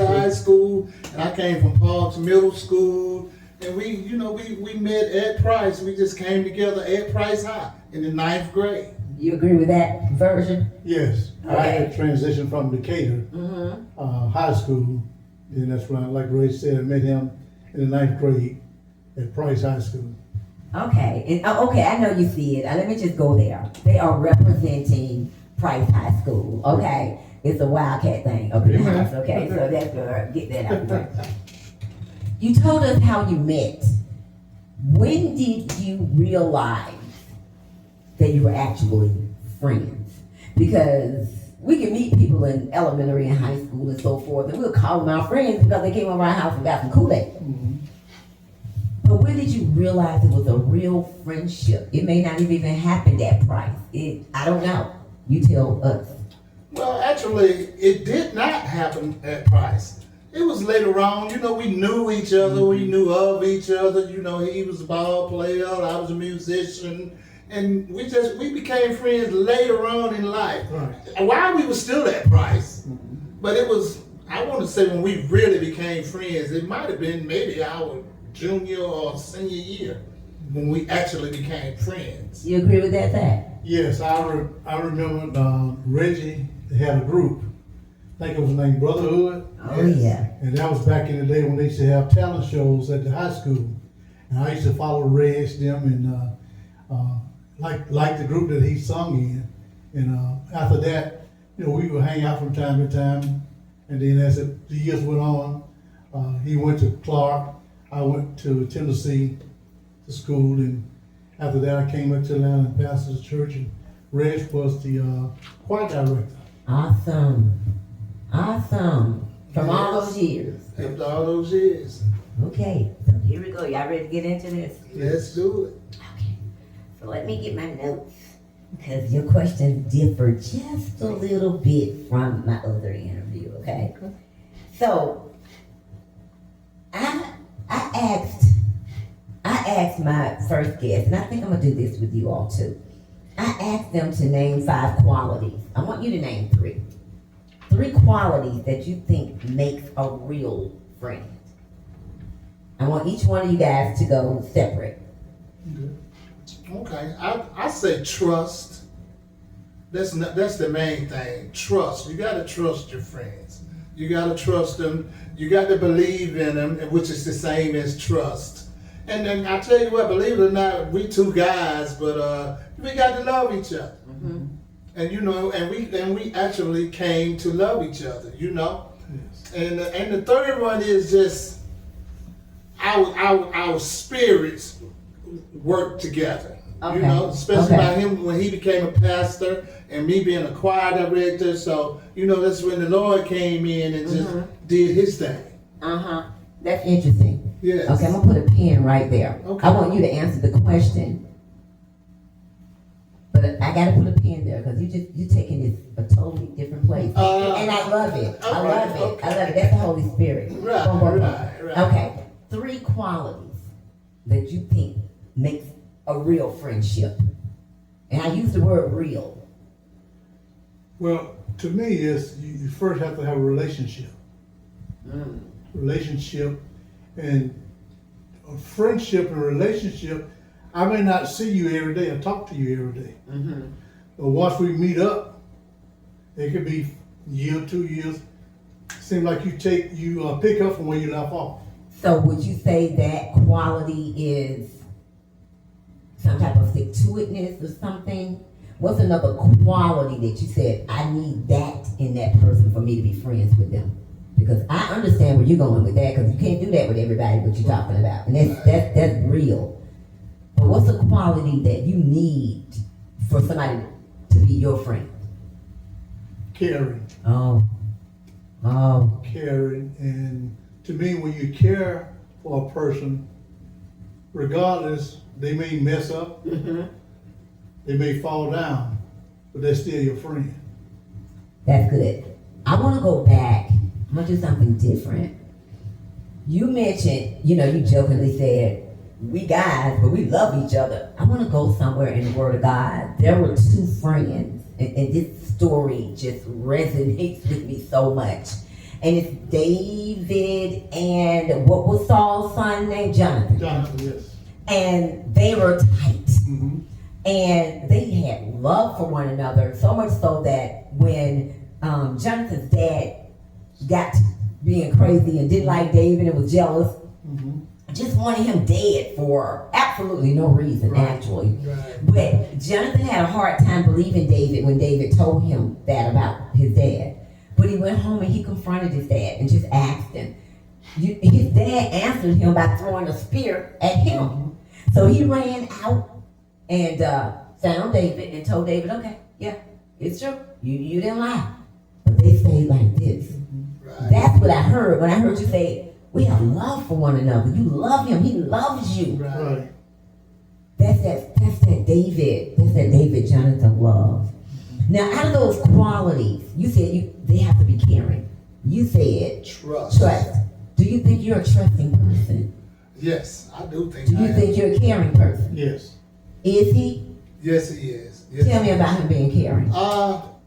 High School, and I came from Parks Middle School. And we met at Price. We just came together at Price High in the 9th grade. You agree with that version? Yes, I had a transition from Decatur High School, and that's when, like Ray said, I met him in the 9th grade at Price High School. Okay, and okay, I know you see it. Let me just go there. They are representing Price High School. Okay, It's a wildcat thing up in the Amen. house, okay? So that's good. Get that out there. You told us how you met. When did you realize that you were actually friends? Because we can meet people in elementary and high school and so forth, and we'll call them our friends because they came over our house and got some Kool-Aid. Mhm. But when did you realize it was a real friendship? It may not have even happened at Price. I don't know. You tell us. Well, actually, it did not happen at Price. It was later on. You know, we knew each other. We knew of each other. You know, he was a ball player. I was a musician. And we became friends later on in life. Right. While we were still at Price. But it was, I want to say when we really became friends, it might have been maybe our junior or senior year when we actually became friends. You agree with that fact? Yes, I remember Reggie had a group. I think it was named Brotherhood. Oh, yeah. And that was back in the day when they used to have talent shows at the high school. And I used to follow Reg, them, and like the group that he sung in. And after that, you know, we would hang out from time to time. And then as the years went on, he went to Clark. I went to Tennessee to school, and after that I came up to Atlanta and pastored the church, and Reg was the choir director. Awesome. Awesome. From all those years. After all those years. Okay, so here we go. Y'all ready to get into this? Let's do it. Okay. So let me get my notes, because your questions differ just a little bit from my other interview, okay? So, I asked my first guest, and I think I'm gonna do this with you all too. I asked them to name 5 qualities. I want you to name 3. 3 qualities that you think makes a real friend. I want each one of you guys to go separate. Okay, I say trust. That's the main thing. Trust. You gotta trust your friends. You gotta trust them. You got to believe in them, which is the same as trust. And then I tell you what, believe it or not, we 2 guys, but we got to love each other. Mm-hmm. And you know, and we actually came to love each other. You know. Yes. And the third one is just our spirits work together. Okay. You know, especially Okay. by him when he became a pastor and me being a choir director. So, you know, that's when the Lord came in and just did his thing. Uh-huh. That's interesting. Yes. Okay, I'm gonna put a pin right there. Okay. I want you to answer the question. But I gotta put a pin there because you're taking this a totally different place. And I love it. I all love right, it. okay. I love it. That's the Holy Spirit. Right, Boom, boom, boom. right. Okay. 3 qualities that you think makes a real friendship. And I use the word real. Well, to me, is you first have to have a relationship. Relationship and a friendship and relationship. I may not see you every day or talk to you every day. But once we meet up, it could be a year, 2 years. Seems like you pick up from where you left off. So would you say that quality is some type of stick-to-itness or something? What's another quality that you said, I need that in that person for me to be friends with them? Because I understand where you're going with that, because you can't do that with everybody what you're talking about. And that's real. But what's a quality that you need for somebody to be your friend? Caring. Oh. Caring. And to me, when you care for a person, regardless, they may mess up, they may fall down, but they're still your friend. That's good. I want to go back. I'm going to do something different. You mentioned, you jokingly said, we guys, but we love each other. I want to go somewhere in the Word of God. There were 2 friends, and this story just resonates with me so much. And it's David and what was Saul's son named? Jonathan. Jonathan, yes. And they were tight. And they had love for one another, so much so that when Jonathan's dad got to being crazy and didn't like David and was jealous, just wanted him dead for absolutely no reason, actually. But Jonathan had a hard time believing David when David told him that about his dad. But he went home and he confronted his dad and just asked him. His dad answered him by throwing a spear at him. So he ran out and found David and told David, okay, yeah, it's true. You didn't lie. But they stayed like this. Right. That's what I heard when I heard you say, we have love for one another. You love him. He loves you. Right. That's that David. That's that David Jonathan love. Now, out of those qualities, you said they have to be caring. You said Trust. Do you think you're a trusting person? Yes, I do think. Do you think you're a caring person? Yes. Is he? Yes, he is. Yes, Tell me about him being caring.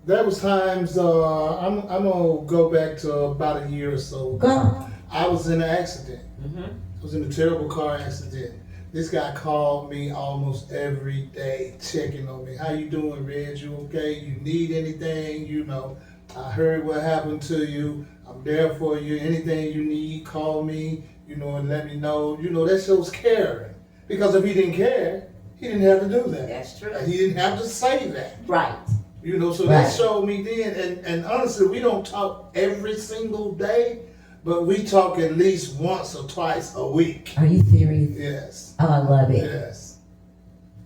There was times. I'm gonna go back to about a year or so ago. Go. I was in an accident. Mm-hmm. I was in a terrible car accident. This guy called me almost every day, checking on me. How you doing, Reg? You okay? You need anything? You know, I heard what happened to you. I'm there for you. Anything you need, call me. You know, and let me know. You know, that shows caring. Because if he didn't care, he didn't have to do that. That's true. He didn't have to say that. Right. You know, so Right. that showed me then. And honestly, we don't talk every single day, but we talk at least once or twice a week. Are you serious? Yes. Oh, I love it. Yes.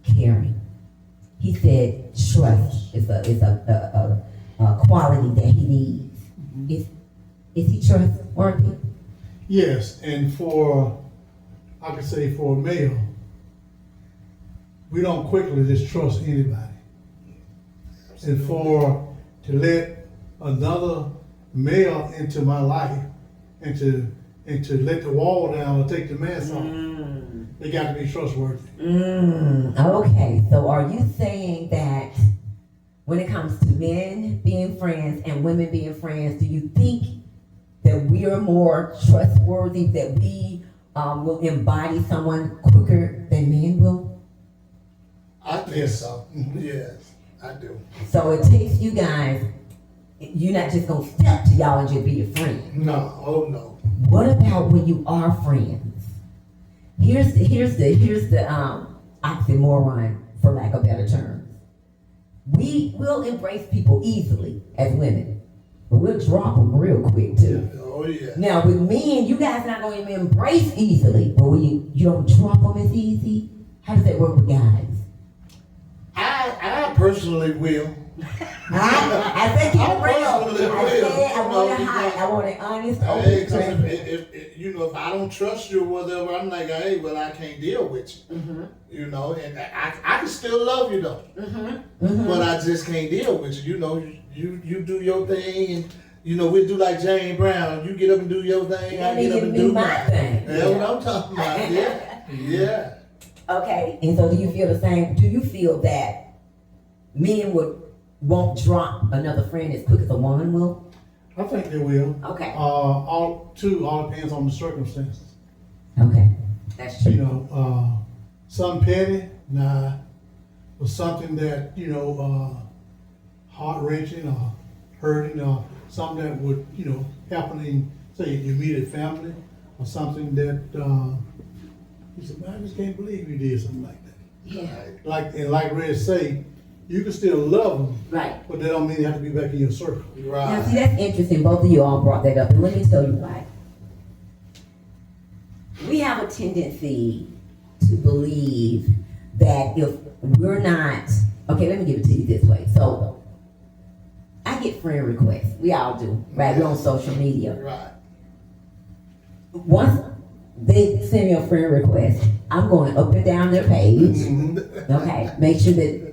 Caring. He said trust is a quality that he needs. Is he trustworthy? Yes, and I could say for a male, we don't quickly just trust anybody. And to let another male into my life and to let the wall down or take the mask off, they got to be trustworthy. Okay, so are you saying that when it comes to men being friends and women being friends, do you think that we are more trustworthy, that we will embody someone quicker than men will? I think Yes. so. Yes, I do. So it takes you guys, you're not just gonna step to y'all and just be a friend. No, oh no. What about when you are friends? Here's the oxymoron, for lack of better terms. We will embrace people easily as women, but we'll drop them real quick too. Oh yeah. Now with men, you guys not gonna even embrace easily, but when you don't drop them as easy. How does that work with guys? I personally will. I think it's I real. personally I will. said I want it You know, hot. I want it honest, Hey, open, 'cause transparent. if I don't trust you or whatever, I'm like, hey, well, I can't deal with you. Mm-hmm. You know, and I can still love you though, but I just can't deal with you. You know, you do your thing, and you know we'll do like Jane Brown. You get up and do your thing, I get up and do my mine. thing. That's what I'm talking about. Yeah, yeah. Okay, and so do you feel the same? Do you feel that men won't drop another friend as quick as a woman will? I think they will. Okay. All depends on the circumstances. Okay, that's You true. know, something petty, nah, or something that, heart wrenching or hurting or something that would, happen in, say, your immediate family or something that, you said, man, I just can't believe you did something like that. Yeah. Like Red say, you can still love them, Right. but that don't mean they have to be back in your circle. Now, see, Right. that's interesting. Both of you all brought that up, and let me tell you why. We have a tendency to believe that if we're not, okay, let me give it to you this way. So, I get friend requests. We all do, right? We're on social media. Right. Once they send me a friend request, I'm going up and down their page. Okay, make sure that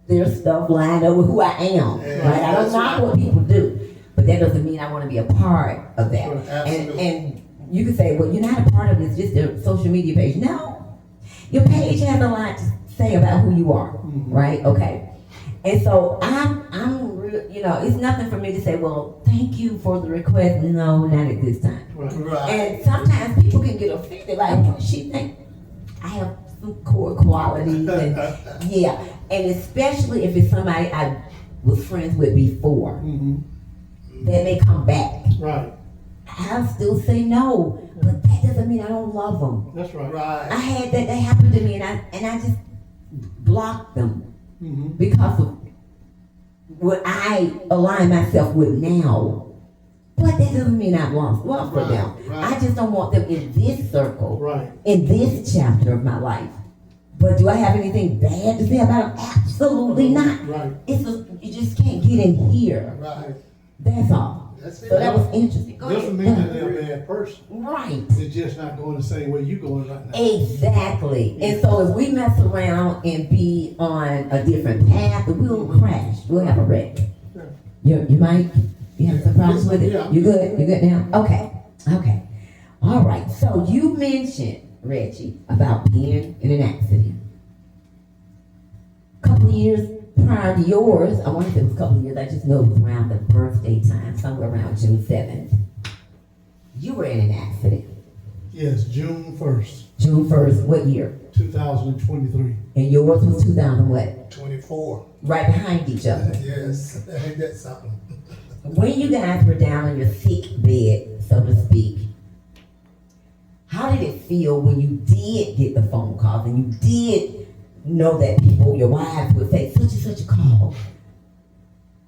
their stuff lined up with who I am. Yeah, Right? I don't that's knock right. what people do, but that doesn't mean I want to be a part of that. Sure, absolutely. And you can say, well, you're not a part of it, it's just their social media page. No, your page has a lot to say about who you are, right? Okay, and so I'm real, it's nothing for me to say, well, thank you for the request. No, not at this time. Right. And sometimes people can get offended, like, what does she think? I have some core qualities, and yeah, and especially if it's somebody I was friends with before, that may come back. Right, I'll still say no, but that doesn't mean I don't love them. that's right. I Right. had that happen to me, and I just blocked them because of what I align myself with now. But that doesn't mean I've lost love for them. Right. I just don't want them in this circle, Right. in this chapter of my life. But do I have anything bad to say about them? Absolutely not. Right. You just can't get in here. Right. That's all. That's it. So that was interesting. Go Doesn't mean that they're a bad person. Right. They're just not going the same way you're going right now. Exactly. And so if we mess around and be on a different path, we'll crash. We'll have a wreck. You might you have some problems with it? Yeah. You good? You good now? Okay. Okay. All right. So you mentioned, Reggie, about being in an accident. A couple of years prior to yours, I wonder if it was a couple of years, I just know it was around the birthday time, somewhere around June 7th. You were in an accident. Yes, June 1st, June 1st, what year? 2023. And yours was 2000 what? 24. Right behind each other. Yes. Ain't that something? When you guys were down on your sick bed, so to speak, how did it feel when you did get the phone calls and you did know that people, your wives would say such and such a call?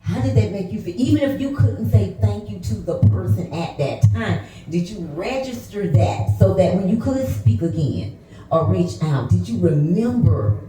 How did that make you feel? Even if you couldn't say thank you to the person at that time, did you register that so that when you could speak again or reach out, did you remember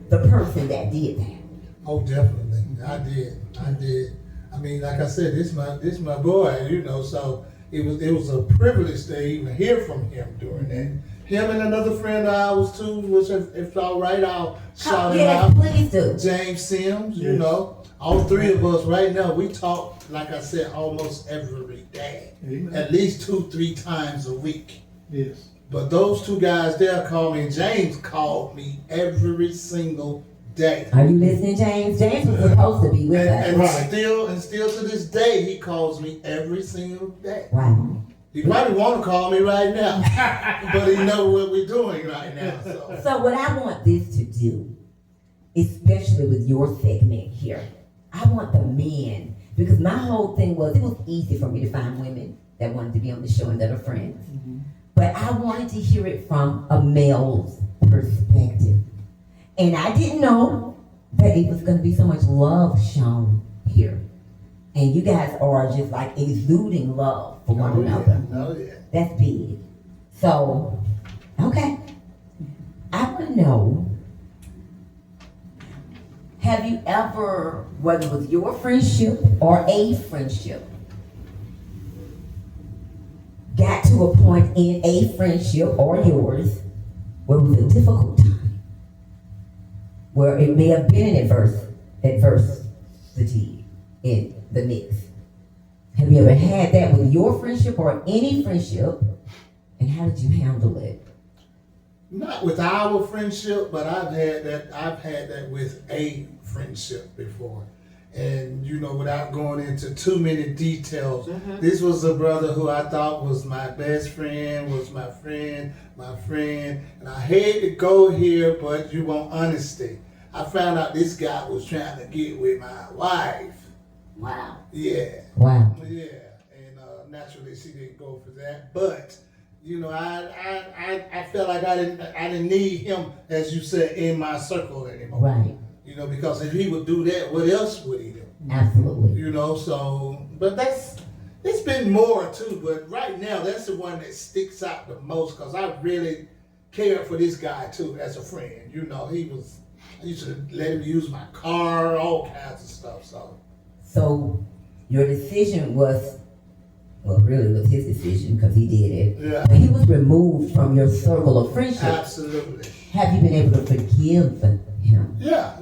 the person that did that? Oh, definitely. I did. I mean, like I said, this my boy, you know, so it was a privilege to even hear from him during that. Him and another friend of ours too, which if it's all right, I'll shout him Yes, out. please do. James Sims, you Yes. know, all three of us right now, we talk, like I said, almost every day. Amen. At least 2-3 times a week. Yes. But those two guys there call me, and James called me every single day. Are you listening, James? James was supposed to be with us. And Right. still to this day, he calls me every single day. Wow. He probably want to call me right now, but he know what we're doing right now. So So what I want this to do, especially with your segment here, I want the men, because my whole thing was, it was easy for me to find women that wanted to be on the show and that are friends. But I wanted to hear it from a male's perspective. And I didn't know that it was going to be so much love shown here. And you guys are just like exuding love for one another. Oh yeah. That's big. So, okay. I want to know, have you ever, whether it was your friendship or a friendship, got to a point in a friendship or yours where it was a difficult time? Where it may have been an adversity in the mix. Have you ever had that with your friendship or any friendship? And how did you handle it? Not with our friendship, but I've had that with a friendship before. And you know, without going into too many details, this was a brother who I thought was my best friend, was my friend, and I hate to go here, but you want honesty. I found out this guy was trying to get with my wife. Wow. Yeah. Wow. Yeah, and naturally she didn't go for that. But you know, I felt like I didn't need him, as you said, in my circle anymore. Right. You know, because if he would do that, what else would he do? Absolutely. You know, so but it's been more too. But right now, that's the one that sticks out the most because I really cared for this guy too as a friend. You know, I used to let him use my car, all kinds of stuff. So your decision was, well, really it was his decision because he did it. Yeah. But he was removed from your circle of friendship. Absolutely. Have you been able to forgive him? Yeah.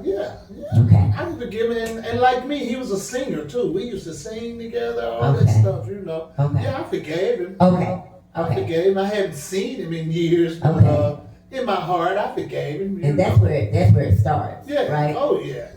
Okay. I can forgive him, and like me, he was a singer too. We used to sing together, all that Okay. stuff, you know. Okay. Yeah, I forgave him. Okay. I Okay. forgave him. I haven't seen him in years, but Okay. in my heart, I forgave him. you And know. that's where it starts. Yeah. Right? Oh yeah.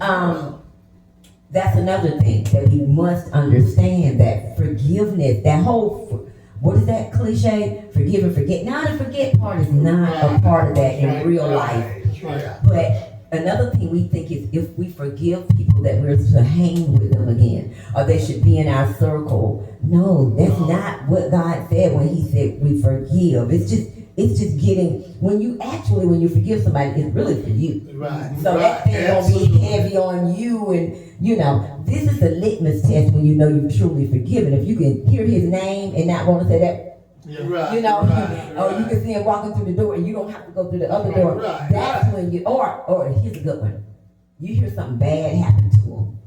That's another thing that we must understand, that forgiveness, that whole, what is that cliche? Forgive and forget. Now the forget part is not a part of that in real life. Yeah. But another thing we think is if we forgive people that we're to hang with them again, or they should be in our circle. No, that's not what God said when he said we forgive. It's It's just getting, when you forgive somebody, it's really for you. Right. So that thing gonna be heavy on you, and this is the litmus test when you know you've truly forgiven. If you can hear his name and not want to say that, Right. or you can see him walking through the door and you don't have to go through the other door. Right. That's when you, or here's a good one. You hear something bad happen to him,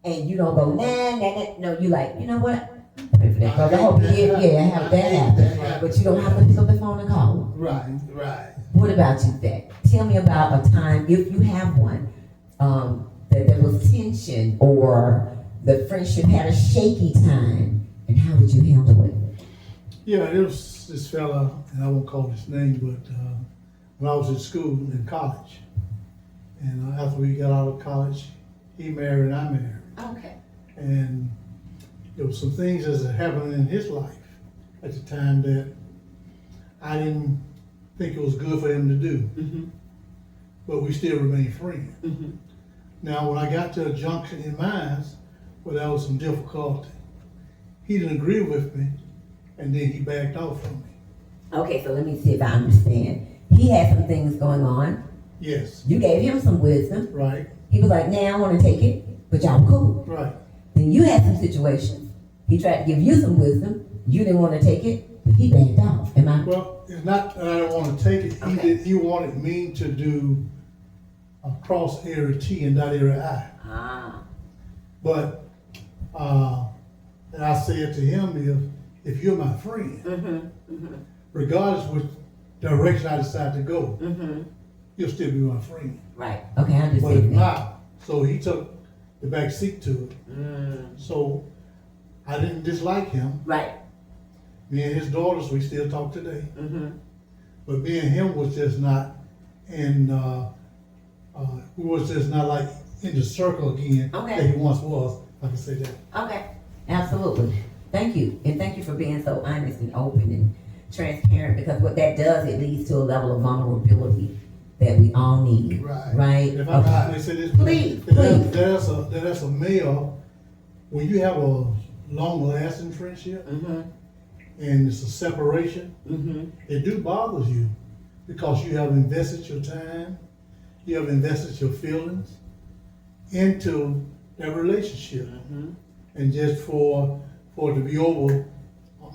and you don't go, nah. No, you like, you know what? Pray for that. 'Cause I hope have that happen. But you don't have to pick up the phone and call him. Right. What about you, Beck? Tell me about a time, if you have one, that there was tension or the friendship had a shaky time, and how did you handle it? Yeah, it was this fella, and I won't call his name, but when I was in school, in college, and after we got out of college, he married and I married. Okay. And there were some things that happened in his life at the time that I didn't think it was good for him to do. Mm-hmm. But we still remain friends. Mm-hmm. Now, when I got to a junction in mine where there was some difficulty, he didn't agree with me, and then he backed off from me. Okay, so let me see if I understand. He had some things going on. Yes. You gave him some wisdom. Right. He was like, nah, I want to take it, but y'all cool. Right. Then you had some situations. He tried to give you some wisdom. You didn't want to take it, but he backed off. Am I? Well, it's not that I don't want to take it. Okay. He wanted me to do a cross area T and dot area I. Ah. But and I said to him, if you're my friend, regardless which direction I decide to go, you'll still be my friend. Right. Okay, I understand. But if that. not, so he took the back seat to it. So I didn't dislike him. Right. Me and his daughters, we still talk today. But me and him was just not in, we was just not like in the circle again Okay. that he once was. I can say that. Okay. Absolutely. Thank you. And thank you for being so honest and open and transparent, because what that does, it leads to a level of vulnerability that we all need. Right? If I Okay. may say this, Please. there's a male, when you have a long-lasting friendship and it's a separation, it do bothers you because you have invested your time, you have invested your feelings into that relationship, and just for it to be over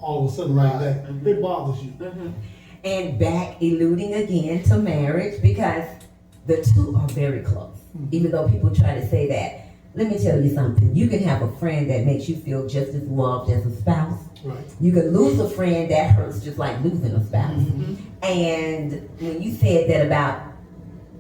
all of a sudden like that, it bothers you. And back alluding again to marriage, because the two are very close. Even though people try to say that, let me tell you something. You can have a friend that makes you feel just as loved as a spouse. Right. You can lose a friend that hurts just like losing a spouse. And when you said that about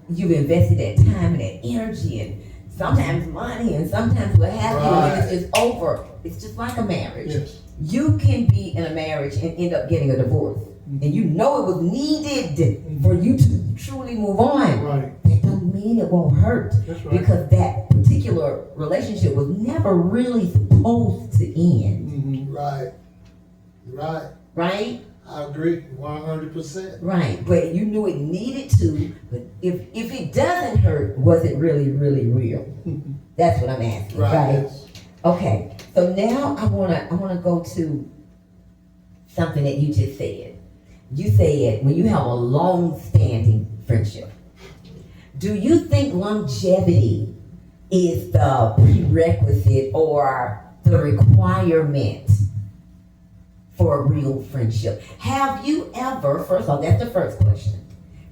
you've invested that time and that energy and sometimes money and sometimes what have you, and then it's just over. It's just like a marriage. Yes. You can be in a marriage and end up getting a divorce. And you know it was needed for you to truly move on. Right. That don't mean it won't hurt. That's right. Because that particular relationship was never really supposed to end. Right. Right? I agree 100%. Right. But you knew it needed to. But if it doesn't hurt, was it really, really real? That's what I'm asking. Right. Yes. Okay. So now I wanna go to something that you just said. You said when you have a long-standing friendship, do you think longevity is the prerequisite or the requirement for a real friendship? Have you ever, first of all, that's the first question.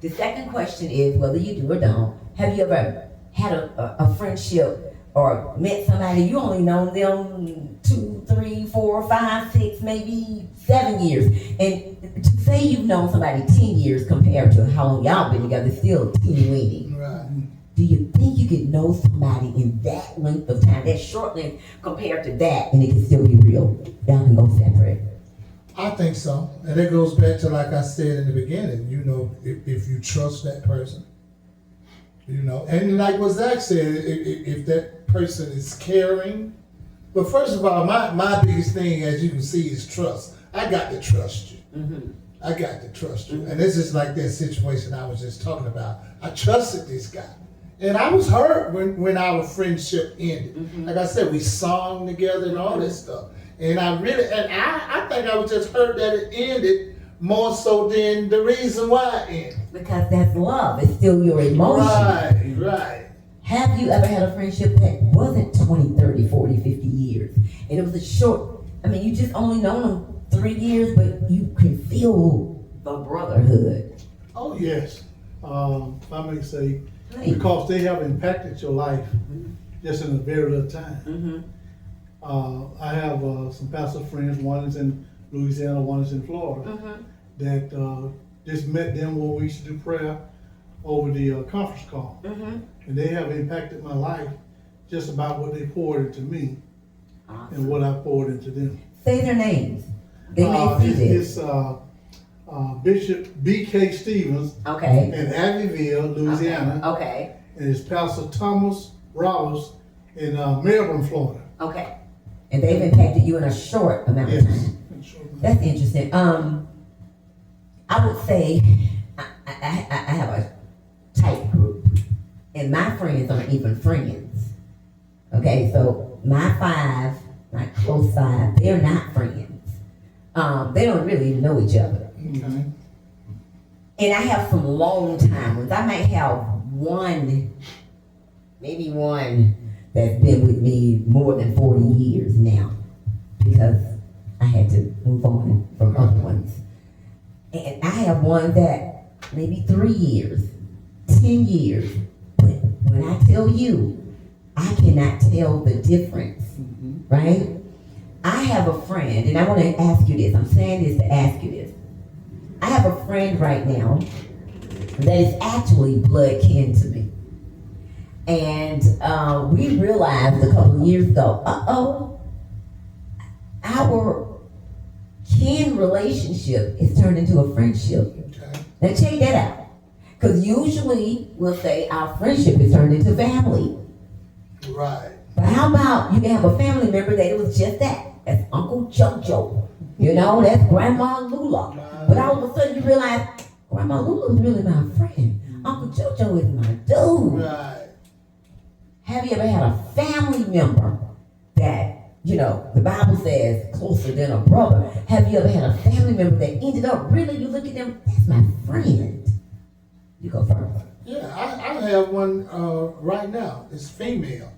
The second question is, whether you do or don't, have you ever had a friendship or met somebody, you only known them 2, 3, 4, 5, 6, maybe 7 years. And to say you've known somebody 10 years compared to how long y'all been together is still teeny-weeny. Right. Do you think you could know somebody in that length of time, that short length compared to that, and it can still be real? Y'all can go separate. I think so. And it goes back to, like I said in the beginning, if you trust that person, and like what Zach said, if that person is caring. But first of all, my biggest thing, as you can see, is trust. I got to trust you. I got to trust you. And this is like that situation I was just talking about. I trusted this guy. And I was hurt when our friendship ended. Like I said, we sung together and all this stuff. And I think I was just hurt that it ended more so than the reason why it ended. Because that's love. It's still your emotion. Right. Have you ever had a friendship that wasn't 20, 30, 40, 50 years? And it was a short, you just only known them 3 years, but you can feel the brotherhood. Oh, yes. If I may say, Please. because they have impacted your life just in a very little time. I have some pastor friends, one is in Louisiana, one is in Florida, that just met them when we used to do prayer over the conference call. And they have impacted my life just about what they poured into me and what I poured into them. Say their names. They may see this. It's Bishop B.K. Stevens Okay. in Abbeville, Louisiana. Okay. And it's Pastor Thomas Roberts in Melbourne, Florida. Okay. And they've impacted you in a short amount of time. That's interesting. I would say I have a tight group, and my friends aren't even friends. Okay, so my close five, they're not friends. They don't really know each other. Okay. And I have some long time ones. I might have maybe one that's been with me more than 40 years now, because I had to move on from other ones. And I have one that maybe 3 years, 10 years. But when I tell you, I cannot tell the difference, right? I have a friend, and I want to ask you this. I'm saying this to ask you this. I have a friend right now that is actually blood kin to me. And we realized a couple of years ago, our kin relationship is turned into a friendship. Okay. Now check that out. Because usually we'll say our friendship is turned into family. Right. But how about you can have a family member that it was just that? That's Uncle JoJo. You know, that's Grandma Lula. But all of a sudden you realize, Grandma Lula is really my friend. Uncle JoJo is my dude. Right. Have you ever had a family member that, the Bible says closer than a brother? Have you ever had a family member that ended up really, you look at them, that's my friend? You go first. Yeah, I have one right now. It's female.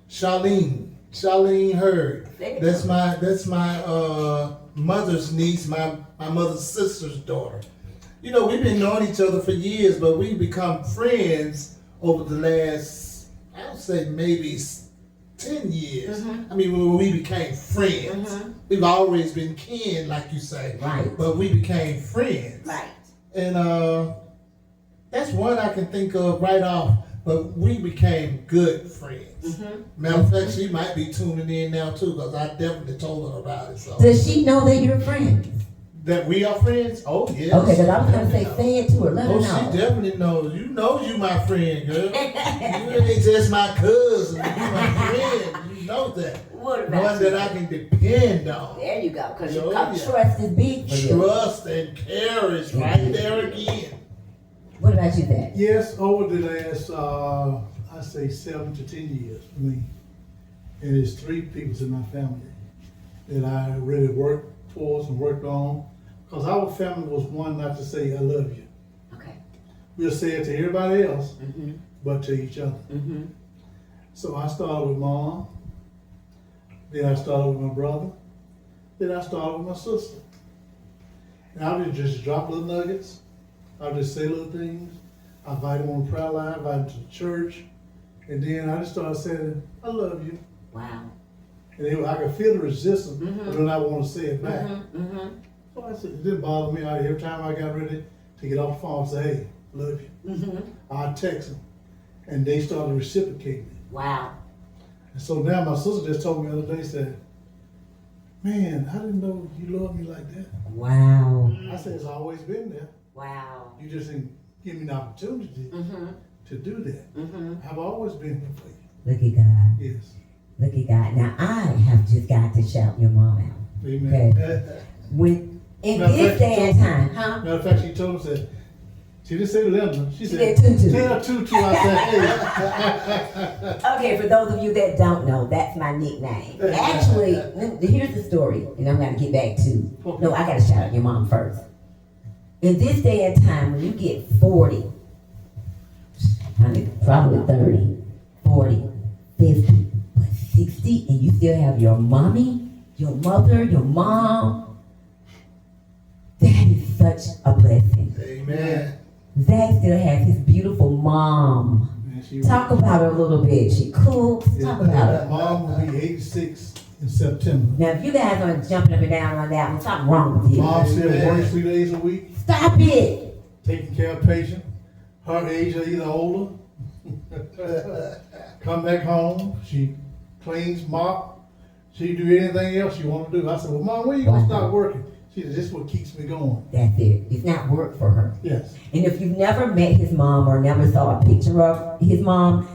Charlene Hurd. That's my mother's niece, my mother's sister's daughter. We've been knowing each other for years, but we've become friends over the last, I would say maybe 10 years. When we became friends. We've always been kin, like you say. Right. But we became friends. Right. And that's one I can think of right off. But we became good friends. Matter of fact, she might be tuning in now too, because I definitely told her about it. So Does she know that you're friends? that we are friends? Oh yes. Okay, because I was going to say it to her. Let her Oh, know. she definitely knows. You know you my friend, girl. You ain't just my cousin. You my friend. You know that. What about One you? that I can depend on. There you go, because Oh, yeah. trust is big for you. Trust and care is right there again. What about you, Dad? Yes, over the last, I say 7 to 10 years for me. And there's 3 people in my family that I really worked towards and worked on. Because our family was one not to say, I love you. Okay. We'll say it to everybody else, Mm-hmm. but to each other. Mm-hmm. So I started with Mom, then I started with my brother, then I started with my sister. And I would just drop little nuggets. I would just say little things. I invite them on the prayer line, invite them to the church. And then I just started saying, I love you. Wow. And I could feel the resistance, but then I want to say it back. Mm-hmm. So I said, it didn't bother me. Every time I got ready to get off the phone, I say, hey, love you. Mm-hmm. I'd text them. And they started reciprocating it. Wow. And so now my sister just told me the other day, said, man, I didn't know you loved me like that. Wow. I said, it's always been there. Wow. You just didn't give me an opportunity Mm-hmm. to do that. Mm-hmm. I've always been there for you. Look at God. Yes. Look at God. Now I have just got to shout your mom out. Amen. When in Matter of this fact, day and time, huh? Matter of fact, she told me, said, she didn't say Linda. She said said, Tutu. Tell Tutu. I said, hey. Okay, for those of you that don't know, that's my nickname. Actually, here's the story, and I'm gonna get back to. No, I gotta shout out your mom first. In this day and time, when you get 40, probably 30, 40, 50, but 60, and you still have your mommy, your mother, your mom, that is such a blessing. Amen. Zach still has his beautiful mom. Talk about her a little bit. She cooks. Talk about her. Mom will be 86 in September. Now, if you guys are jumping up and down on that one, something wrong with you. Mom still works 3 days a week, Stop it. taking care of patients. Her age or either older. Come back home, she cleans, mop, she do anything else you want to do. I said, well, Mom, when you gonna start working? She said, this is what keeps me going. That's it. It's not work for her. Yes. And if you've never met his mom or never saw a picture of his mom,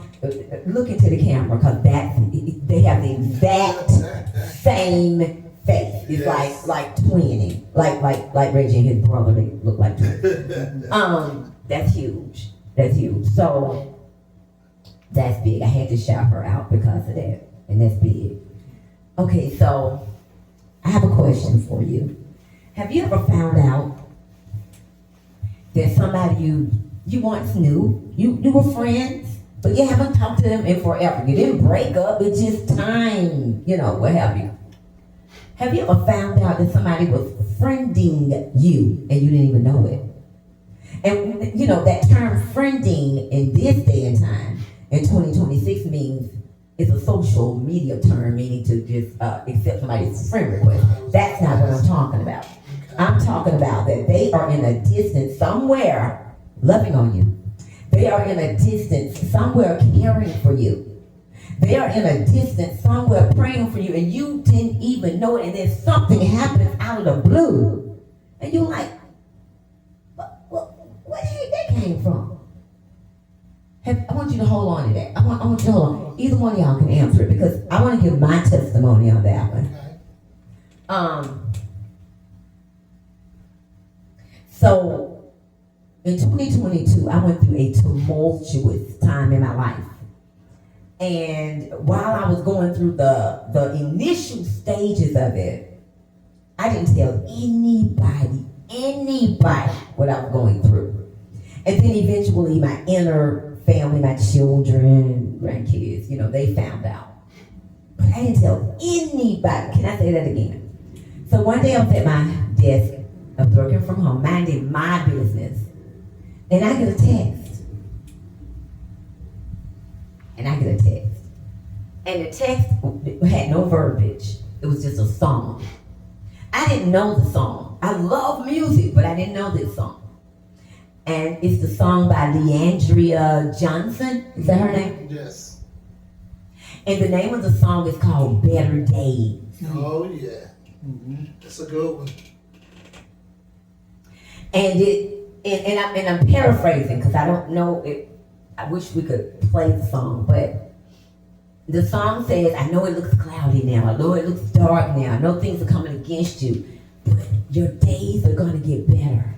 look into the camera because they have the exact same face. It's Yes. like twinning, like Reggie and his brother. They look like twins. That's huge. That's huge. So that's big. I had to shout her out because of that, and that's big. Okay, so I have a question for you. Have you ever found out that somebody you once knew, you were friends, but you haven't talked to them in forever? You didn't break up, it's just time, what have you. Have you ever found out that somebody was friending you and you didn't even know it? And that term friending in this day and time, in 2026, means it's a social media term, meaning to just accept somebody's friend request. That's not what I'm talking about. I'm talking about that they are in a distance somewhere loving on you. They are in a distance somewhere caring for you. They are in a distance somewhere praying for you, and you didn't even know it, and then something happens out of the blue. And you're like, where the heck that came from? I want you to hold on to that. I want you to hold on. Either one of y'all can answer it because I want to give my testimony on that one. So in 2022, I went through a tumultuous time in my life. And while I was going through the initial stages of it, I didn't tell anybody what I was going through. And then eventually my inner family, my children, grandkids, they found out. But I didn't tell anybody. Can I say that again? So one day I was at my desk, I was working from home, minding my business. And I get a text. And the text had no verbiage. It was just a song. I didn't know the song. I love music, but I didn't know this song. And it's the song by Leandria Johnson. Is that her name? Yes. And the name of the song is called Better Days. Oh, yeah. Mm-hmm. That's a good one. And I'm paraphrasing because I don't know if I wish we could play the song, but the song says, I know it looks cloudy now, I know it looks dark now, I know things are coming against you, but your days are gonna get better.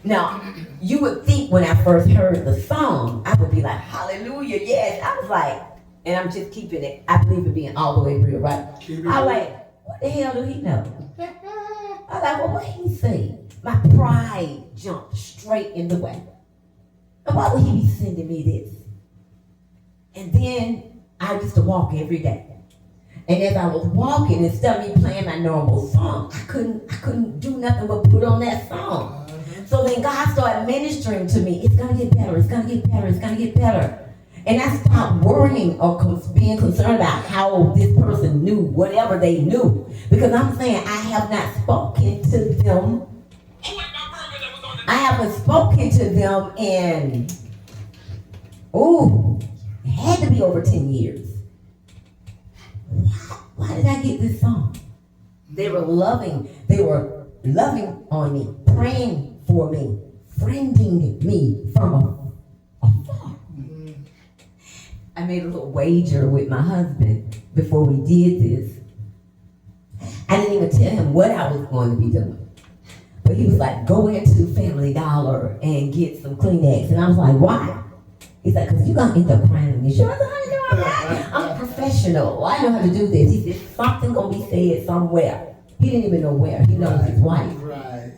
Now, you would think when I first heard the song, I would be like, hallelujah, yes. I was like, and I'm just keeping it, I believe in being all the way real, right? I was like, what the hell do he know? I was like, well, what he say? My pride jumped straight in the way. And why would he be sending me this? And then I used to walk every day. And as I was walking, instead of me playing my normal song, I couldn't do nothing but put on that song. So then God started ministering to me. It's gonna get better, it's gonna get better, it's gonna get better. And I stopped worrying or being concerned about how this person knew whatever they knew. Because I'm saying I have not spoken to them. I haven't spoken to them in, it had to be over 10 years. Why did I get this song? They were loving on me, praying for me, friending me from afar. I made a little wager with my husband before we did this. I didn't even tell him what I was going to be doing. But he was like, go into Family Dollar and get some Kleenex. And I was like, why? He's like, because you're going to end up crying on your show. I said, I know I'm not. I'm a professional. I know how to do this. He said, something going to be said somewhere. He didn't even know where. He knows his wife. Right.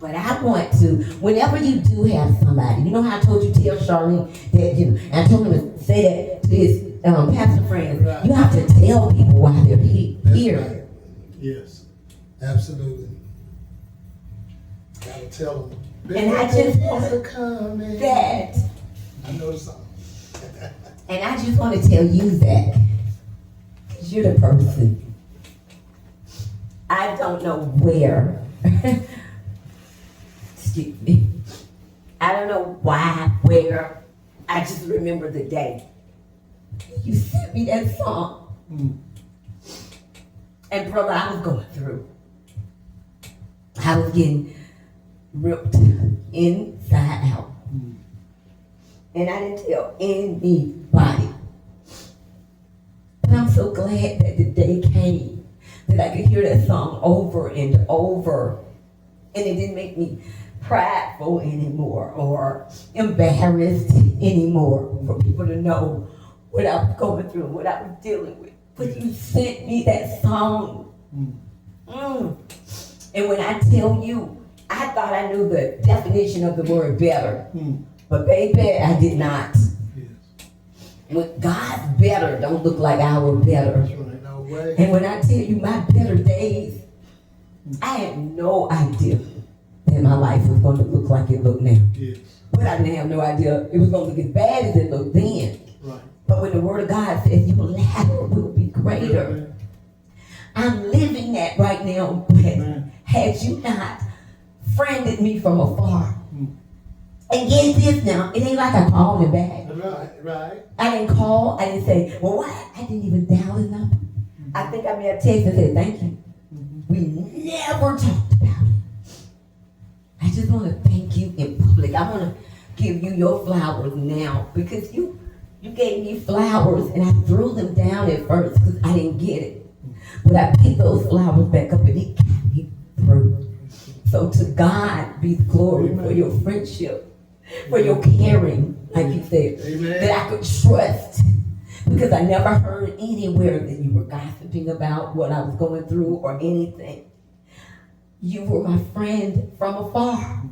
But I want to, whenever you do have somebody, you know how I told you, tell Charlene that, and I told him to say that to his pastor friends, Right. you have to tell people why they're That's here. right. Yes. Absolutely. Gotta tell them. And I just want coming. that. I know the song. And I just want to tell you that. 'Cause you're the person. I don't know where. Excuse me. I don't know why, where. I just remember the day. You sent me that song. And brother, I was going through. I was getting ripped inside out. And I didn't tell anybody. But I'm so glad that the day came that I could hear that song over and over. And it didn't make me prideful anymore or embarrassed anymore for people to know what I was going through and what I was dealing with. But you sent me that song. And when I tell you, I thought I knew the definition of the word better. But baby, I did not. Yes. When God's better don't look like our better. That's right. No way. And when I tell you my better days, I had no idea that my life was going to look like it looked now. Yes. But I didn't have no idea it was going to look as bad as it looked then. Right. But when the word of God says your latter will be greater, I'm living that right now. But had you not friended me from afar, and get this now, it ain't like I called him back. Right. I didn't call, I didn't say, well, why? I didn't even dial his number. I think I may have texted and said, thank you. We never talked about it. I just want to thank you in public. I want to give you your flowers now because you gave me flowers and I threw them down at first because I didn't get it. But I picked those flowers back up and it got me through. So to God be the glory for your friendship, for your caring, like you said, that I could trust. Because I never heard anywhere that you were gossiping about what I was going through or anything. You were my friend from afar.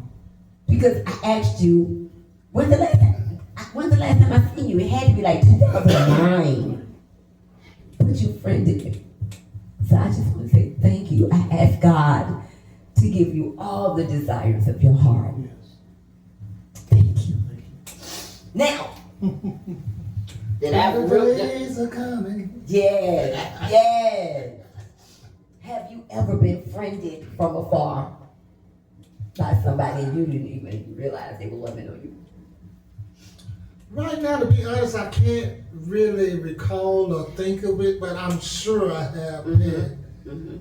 Because I asked you, when's the last time I seen you? It had to be like 2009. But you friended me. So I just want to say thank you. I ask God to give you all the desires of your heart. Yes. Thank you. Now, that I The really, days are coming. yes. Have you ever been friended from afar by somebody and you didn't even realize they were loving on you? Right now, to be honest, I can't really recall or think of it, but I'm sure I have been.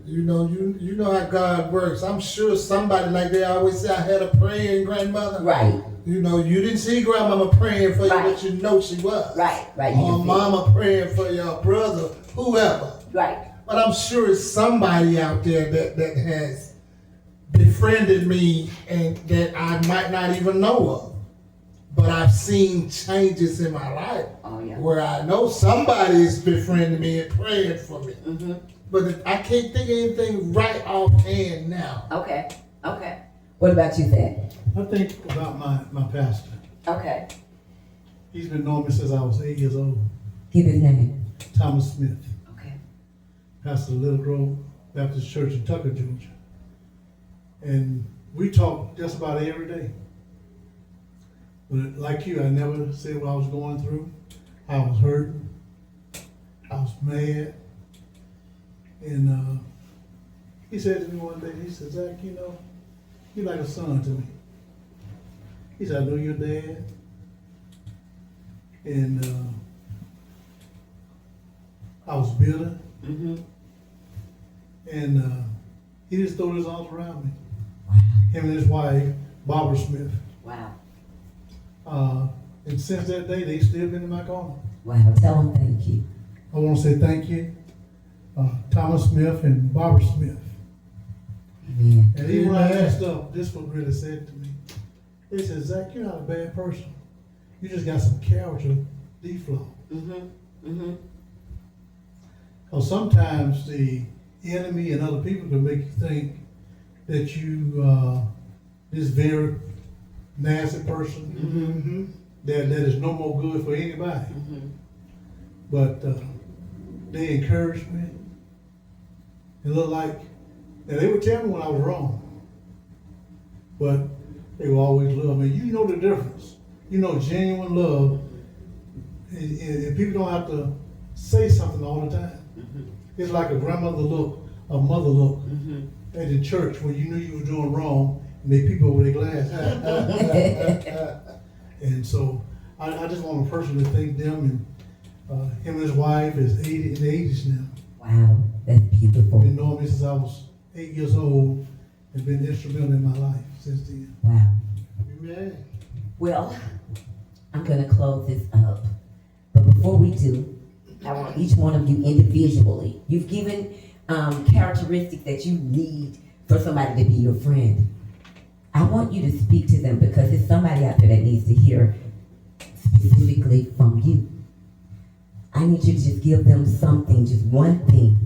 You know how God works. I'm sure somebody, like they always say, I had a praying grandmother. Right. You know, you didn't see grandmama praying for you, Right. but you know she was. Right. Or You can mama praying for your brother, whoever. feel it. Right. But I'm sure it's somebody out there that has befriended me and that I might not even know of. But I've seen changes in my life Oh, yeah. where I know somebody is befriending me and praying for me. But I can't think of anything right offhand now. Okay. What about you, Thad? I think about my pastor. Okay. He's been knowing me since I was 8 years old. Give his name. Thomas Smith, Okay. pastor of Little Grove Baptist Church in Tucker, Georgia. And we talk just about every day. But like you, I never said what I was going through. I was hurt. I was mad. And he said to me one day, he said, Zach, you're like a son to me. He said, I know your dad. And I was bitter. And he just threw his arms around me. Him and his wife, Barbara Smith. Wow. And since that day, they've still been in my corner. Wow. Tell him thank you. I want to say thank you, Thomas Smith and Barbara Smith. Amen. And even when I asked up, this was really said to me. They said, Zach, you're not a bad person. You just got some character deflaw. Because sometimes the enemy and other people can make you think that you this very nasty person that is no more good for anybody. But they encouraged me. It looked like, and they would tell me when I was wrong, but they would always love me. You know the difference. You know genuine love, and people don't have to say something all the time. It's like a grandmother look, a mother look at the church when you knew you were doing wrong, and they peep over their glass. And so I just want to personally thank them, and him and his wife is 80 in the 80s now. Wow, that's beautiful. Been knowing me since I was 8 years old, and been instrumental in my life since then. Wow. Amen. Well, I'm going to close this up. But before we do, I want each one of you individually, you've given characteristics that you need for somebody to be your friend. I want you to speak to them because there's somebody out there that needs to hear specifically from you. I need you to just give them something, just one thing,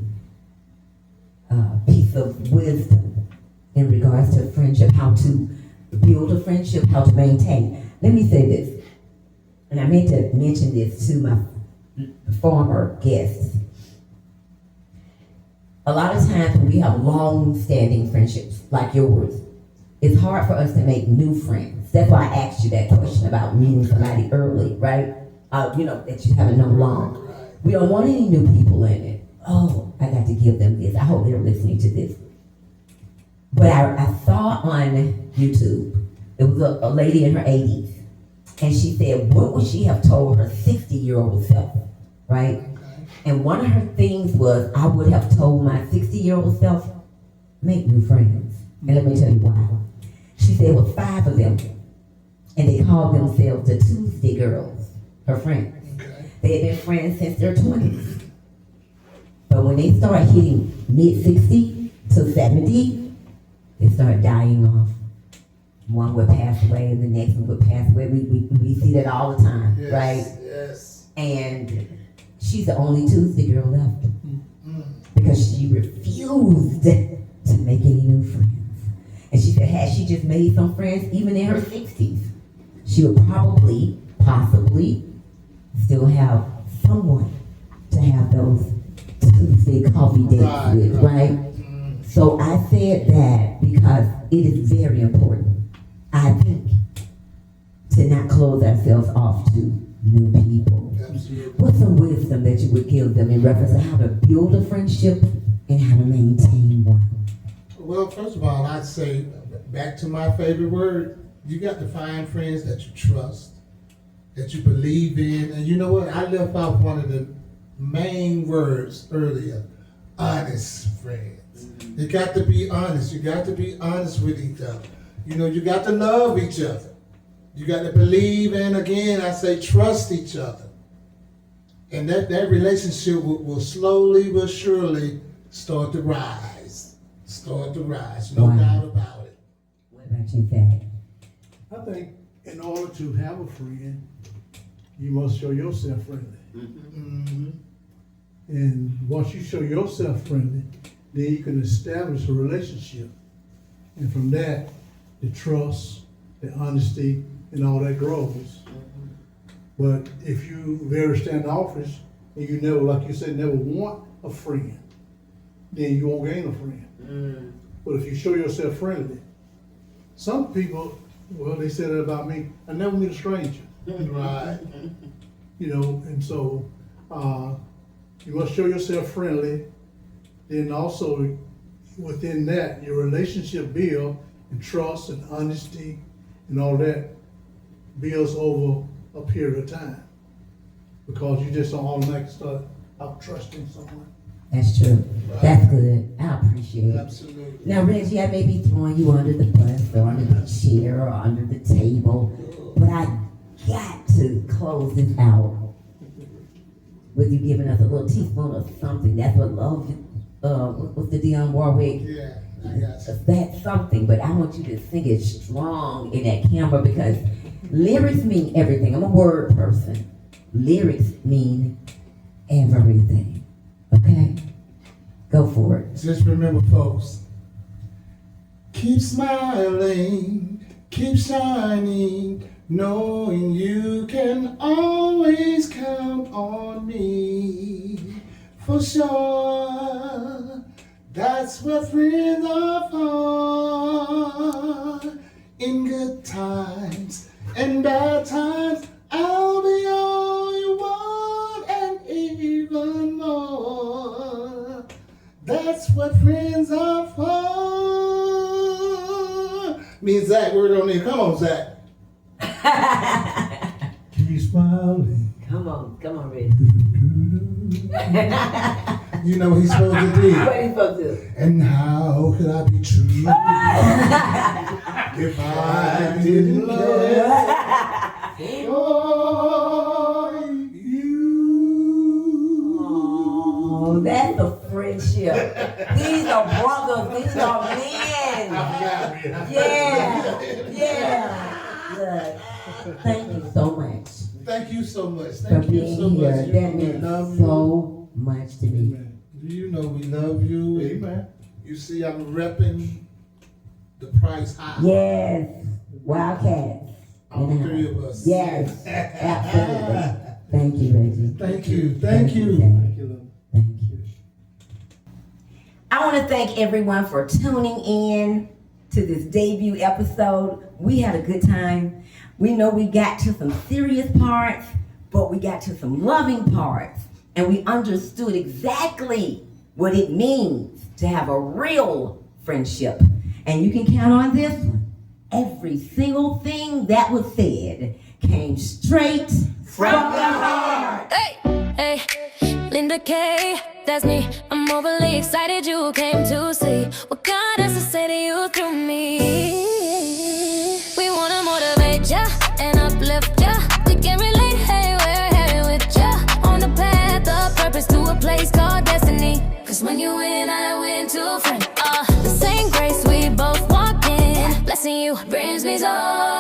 piece of wisdom in regards to friendship, how to build a friendship, how to maintain. Let me say this, and I meant to mention this to my former guests. A lot of times when we have long-standing friendships like yours, it's hard for us to make new friends. That's why I asked you that question about meeting somebody early, right? That you haven't known long. We don't want any new people in it. Oh, I got to give them this. I hope they're listening to this. But I saw on YouTube, it was a lady in her 80s, and she said, what would she have told her 60-year-old self, right? Okay. And one of her things was, I would have told my 60-year-old self, make new friends. And let me tell you why. She said it was 5 of them, and they called themselves the Tuesday Girls, her friends. Okay. They had been friends since their 20s. But when they start hitting mid-60 to 70, they start dying off. One would pass away and the next one would pass away. We see that all the time, Yes, right? yes. And she's the only Tuesday girl left because she refused to make any new friends. And she said, had she just made some friends even in her 60s, she would possibly still have someone to have those Tuesday coffee dates with, right? So I said that because it is very important, I think, to not close ourselves off to new people. Absolutely. What's some wisdom that you would give them in reference to how to build a friendship and how to maintain one? Well, first of all, I'd say, back to my favorite word, you got to find friends that you trust, that you believe in. And you know what? I left out one of the main words earlier, honest friends. You got to be honest. You got to be honest with each other. You got to love each other. You got to believe, and again, I say trust each other. And that relationship will slowly but surely start to rise. No Wow. doubt about it. What about you, Thad? I think in order to have a friend, you must show yourself friendly. Mm-hmm. And once you show yourself friendly, then you can establish a relationship. And from that, the trust, the honesty, and all that grows. But if you very standoffish and you never, like you said, never want a friend, then you won't gain a friend. But if you show yourself friendly, some people, well, they said it about me, I never meet a stranger. Right. And so you must show yourself friendly. Then also within that, your relationship build and trust and honesty and all that builds over a period of time. Because you just don't automatically start out trusting someone. That's true. Right. That's good. I appreciate it. Absolutely. Now, Reggie, I may be throwing you under the bus or under the chair or under the table, but I got to close this out with you giving us a little teaspoon of something. That's what love, what's the Dionne Warwick? Yeah, I got you. That's something, but I want you to sing it strong in that camera because lyrics mean everything. I'm a word person. Lyrics mean everything. Okay? Go for it. Just remember, folks, Keep smiling, keep shining, knowing you can always count on me. For sure, that's what friends are for. In good times and bad times, I'll be all you want and even more. That's what friends are for. Me and Zach, word on there. Come on, Zach. Keep smiling. Come on, Reggie. You know what he's supposed to do. What are you supposed to do? And how could I be true if I didn't love you? Oh, that's a friendship. These are brothers. These are men. Yeah. Look, thank you so much Thank you so much. for Thank you being so here. much. That means so much to me. Amen. Do you know we love you? Amen. You see, I'm repping the Price High. Yes, Wildcats. All three of us. Yes, absolutely. Thank you, Reggie. Thank you. Thank you. Thank you, love. Thank you. I want to thank everyone for tuning in to this debut episode. We had a good time. We know we got to some serious parts, but we got to some loving parts. And we understood exactly what it means to have a real friendship. And you can count on this one. Every single thing that was said came straight from the heart. Hey, hey, Linda K, that's me. I'm overly excited you came to see what God has to say to you through me. We wanna motivate ya and uplift ya. We can relate, hey, we're headed with ya on the path of purpose to a place called destiny. Cause when you win, I win too, friend. The same grace we both walk in, blessing you brings me joy.